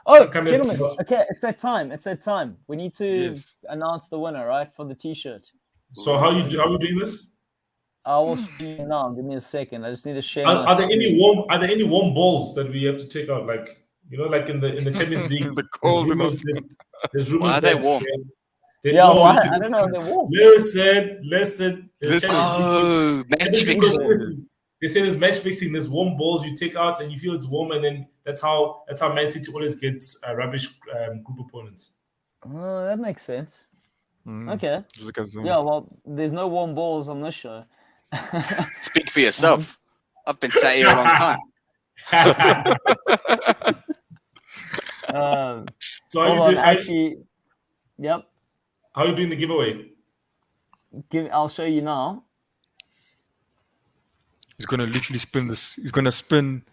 Gentlemen. Okay, it's that time. We need to announce the winner, right, for the T-shirt. So how we doing this? I will show you now. Give me a second. I just need to share. Are there any warm balls that we have to take out? Like like in the Champions League. The cold. There's rumors. Why are they warm? I don't know. They're warm. Listen. Oh, match fixing. They say there's match fixing. There's warm balls you take out and you feel it's warm, and then that's how Man City always gets rubbish group opponents. Oh, that makes sense. Okay. Yeah, well, there's no warm balls on this show. Speak for yourself. I've been sat here a long time. So yep. How are you doing the giveaway? I'll show you now. He's going to literally spin this. He's going to spin.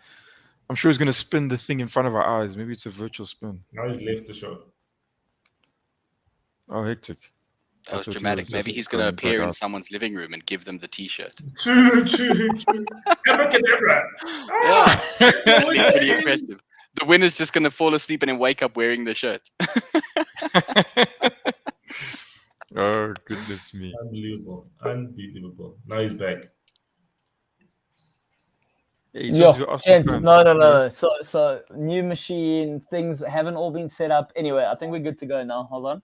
I'm sure he's going to spin the thing in front of our eyes. Maybe it's a virtual spin. Now he's left the show. Oh, hectic. That was dramatic. Maybe he's going to appear in someone's living room and give them the T-shirt. True. Abracadabra. Yeah. That'd be pretty impressive. The winner's just going to fall asleep and then wake up wearing the shirt. Oh, goodness me. Unbelievable. Now he's back. Hey, it's supposed to be Arsenal gents, fan. no. So new machine, things haven't all been set up. Anyway, I think we're good to go now. Hold on.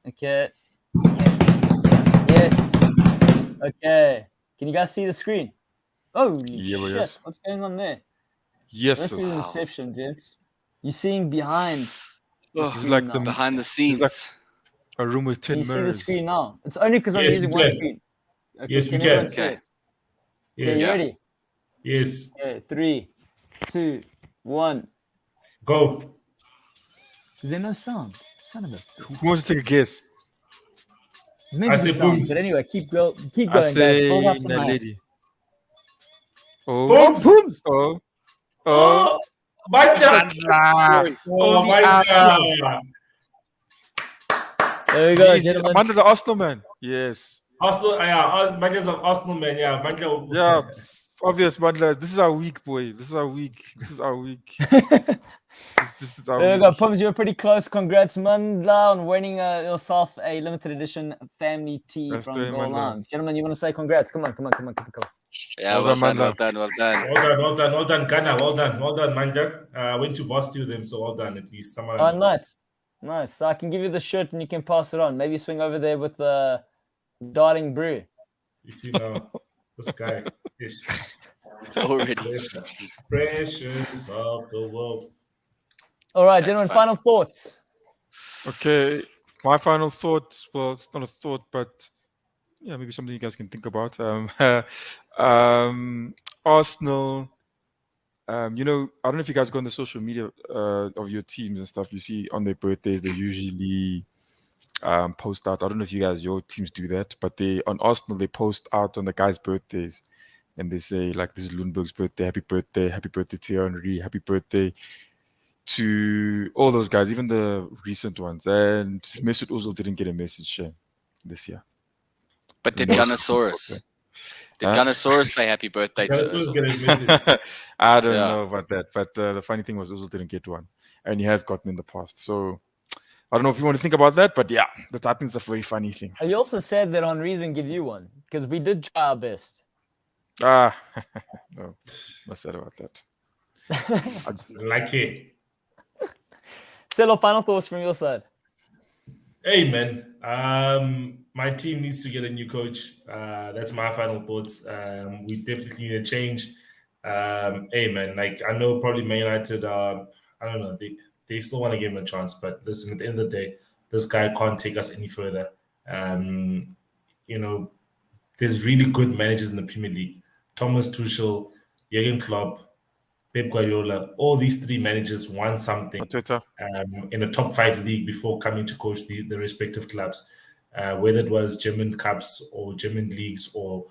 Okay. Yes. Okay. Can you guys see the screen? Holy Yeah, shit! yes. What's going on there? Yes. This is Inception, gents. You're seeing behind. This is like the behind the scenes. like a room with 10 Can you mirrors. see the screen now? It's only because I'm Yes, using we one can. screen. Okay, Yes, we can can. everyone see Okay. it? Yes. Okay, you ready? Yes. Okay, 3, 2, 1. Go. Is there no sound? Son of a. Who wants to take a guess? There's meant I to be say sound, booms. but anyway, keep going, I guys. Build up say the night. lady. Oh, Booms. Booms! oh, Oh, my God. Mandla. Oh, Only my Arsenal. God. There we go, Easy. gentlemen. Mandla the Arsenal man. Yes. Arsenal, yeah, Manchester of Arsenal, man. Yeah, Manchester. Yeah, it's obvious, Mandla. This is our week, boy. This is our week. This is our week. This is our There we go, week. Pums. You were pretty close. Congrats, Mandla, on winning yourself a limited edition family tee That's from doing, Goal Mandla. Lounge. Gentlemen, you want to say congrats? Come on. Yeah, Well well done, done, well done. Well done, Ghana. Well done, Manja. Went to varsity with them, so well done. At least someone. Oh, nice. So I can give you the shirt and you can pass it on. Maybe swing over there with the Darling Brew. You see now, this guy. It's already. Precious of the world. All right, That's gentlemen, fun. final thoughts. Okay, my final thought. Well, it's not a thought, but yeah, maybe something you guys can think about. Arsenal. I don't know if you guys go on the social media of your teams and stuff. You see on their birthdays, they usually post out. I don't know if your teams do that, but on Arsenal they post out on the guys' birthdays, and they say like, "This is Lundberg's birthday. Happy birthday Thierry Henry. Happy birthday to all those guys, even the recent ones." And Mesut Ozil didn't get a message this year. But did Most Gunnosaurus? Did Huh? Gunnosaurus say happy birthday to Gunnosaurus Ozil? get his message. I don't Yeah. know about that, but the funny thing was Ozil didn't get one, and he has gotten in the past. So I don't know if you want to think about that, but yeah, I think it's a very funny thing. You also said that Henri didn't give you one because we did try our best. No, not sad about that. I just, Like it. Celo, final thoughts from your side. Hey man, my team needs to get a new coach. That's my final thoughts. We definitely need a change. Hey man, like I know probably Man United. I don't know. They still want to give him a chance, but listen, at the end of the day, this guy can't take us any further. There's really good managers in the Premier League: Thomas Tuchel, Jurgen Klopp, Pep Guardiola. All these three managers won something Arteta. in a top 5 league before coming to coach the respective clubs, whether it was German Cups or German leagues or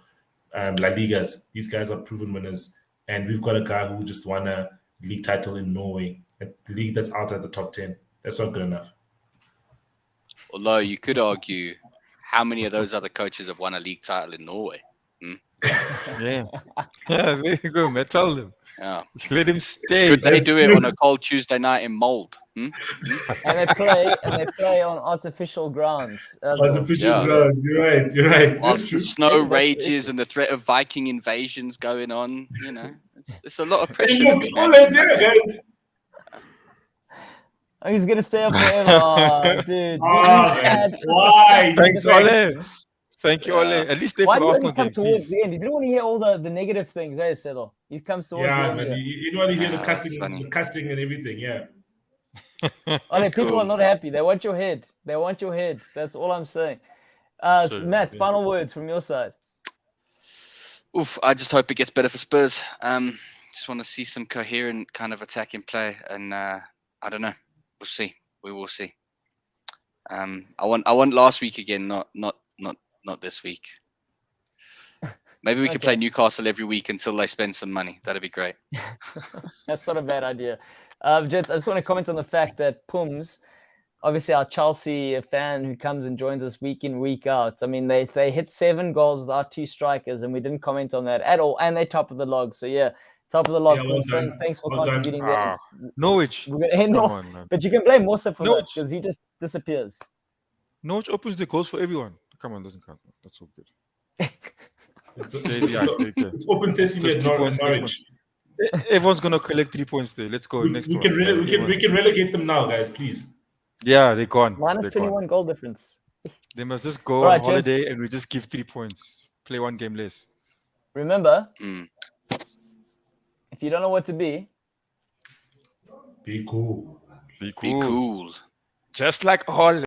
La Ligas. These guys are proven winners. And we've got a guy who just won a league title in Norway, a league that's out at the top 10. That's not good enough. Although you could argue, how many of those other coaches have won a league title in Norway? Yeah, there you go, man. Tell them. Yeah. Let him stay. Could they do it on a cold Tuesday night in Mold? And they play on artificial grounds. As well. Artificial grounds. You're right. While That's the true. snow Maybe that's the rages issue. and the threat of Viking invasions going on, it's a lot of pressure. Hey, to look, be all managing is here, that game. guys. Oh, he's gonna stay up forever. Oh, dude. Why? Thanks, Ole. Thank you, Ole. At least stay Why for the did Arsenal he come game, towards please. the end? He didn't want to hear all the negative things, Celo. He comes towards the Yeah, end. man. Here. You don't want to hear the That's funny. cussing and everything. Yeah. People Cool. are not happy. They want your head. That's all I'm saying. Sure. Matt, final words from your side. Oof, I just hope it gets better for Spurs. Just want to see some coherent kind of attacking play, and I don't know. We'll see. We will see. I want last week again, not this week. Maybe we could play Newcastle every week until they spend some money. That'd be great. That's not a bad idea. Gents, I just want to comment on the fact that Pums, obviously our Chelsea fan who comes and joins us week in, week out. I mean, they hit 7 goals with our 2 strikers, and we didn't comment on that at all. And they top of the log. So yeah, Top of the log. Yeah, well saying done. thanks for Well done. contributing there. Norwich. We're gonna end Come off, on, man. but you can blame Musa for that Norwich. because he just disappears. Norwich opens the goals for everyone. Come on, doesn't count. That's all good. It's open sesame at Norwich. Everyone's gonna collect 3 points there. Let's go next one. We can relegate them now, guys. Please. Yeah, they're gone. Minus They're 21 gone. goal difference. They must just go on holiday and we just give 3 points. Play one game less. Remember, if you don't know what to be cool. Be cool. Just like all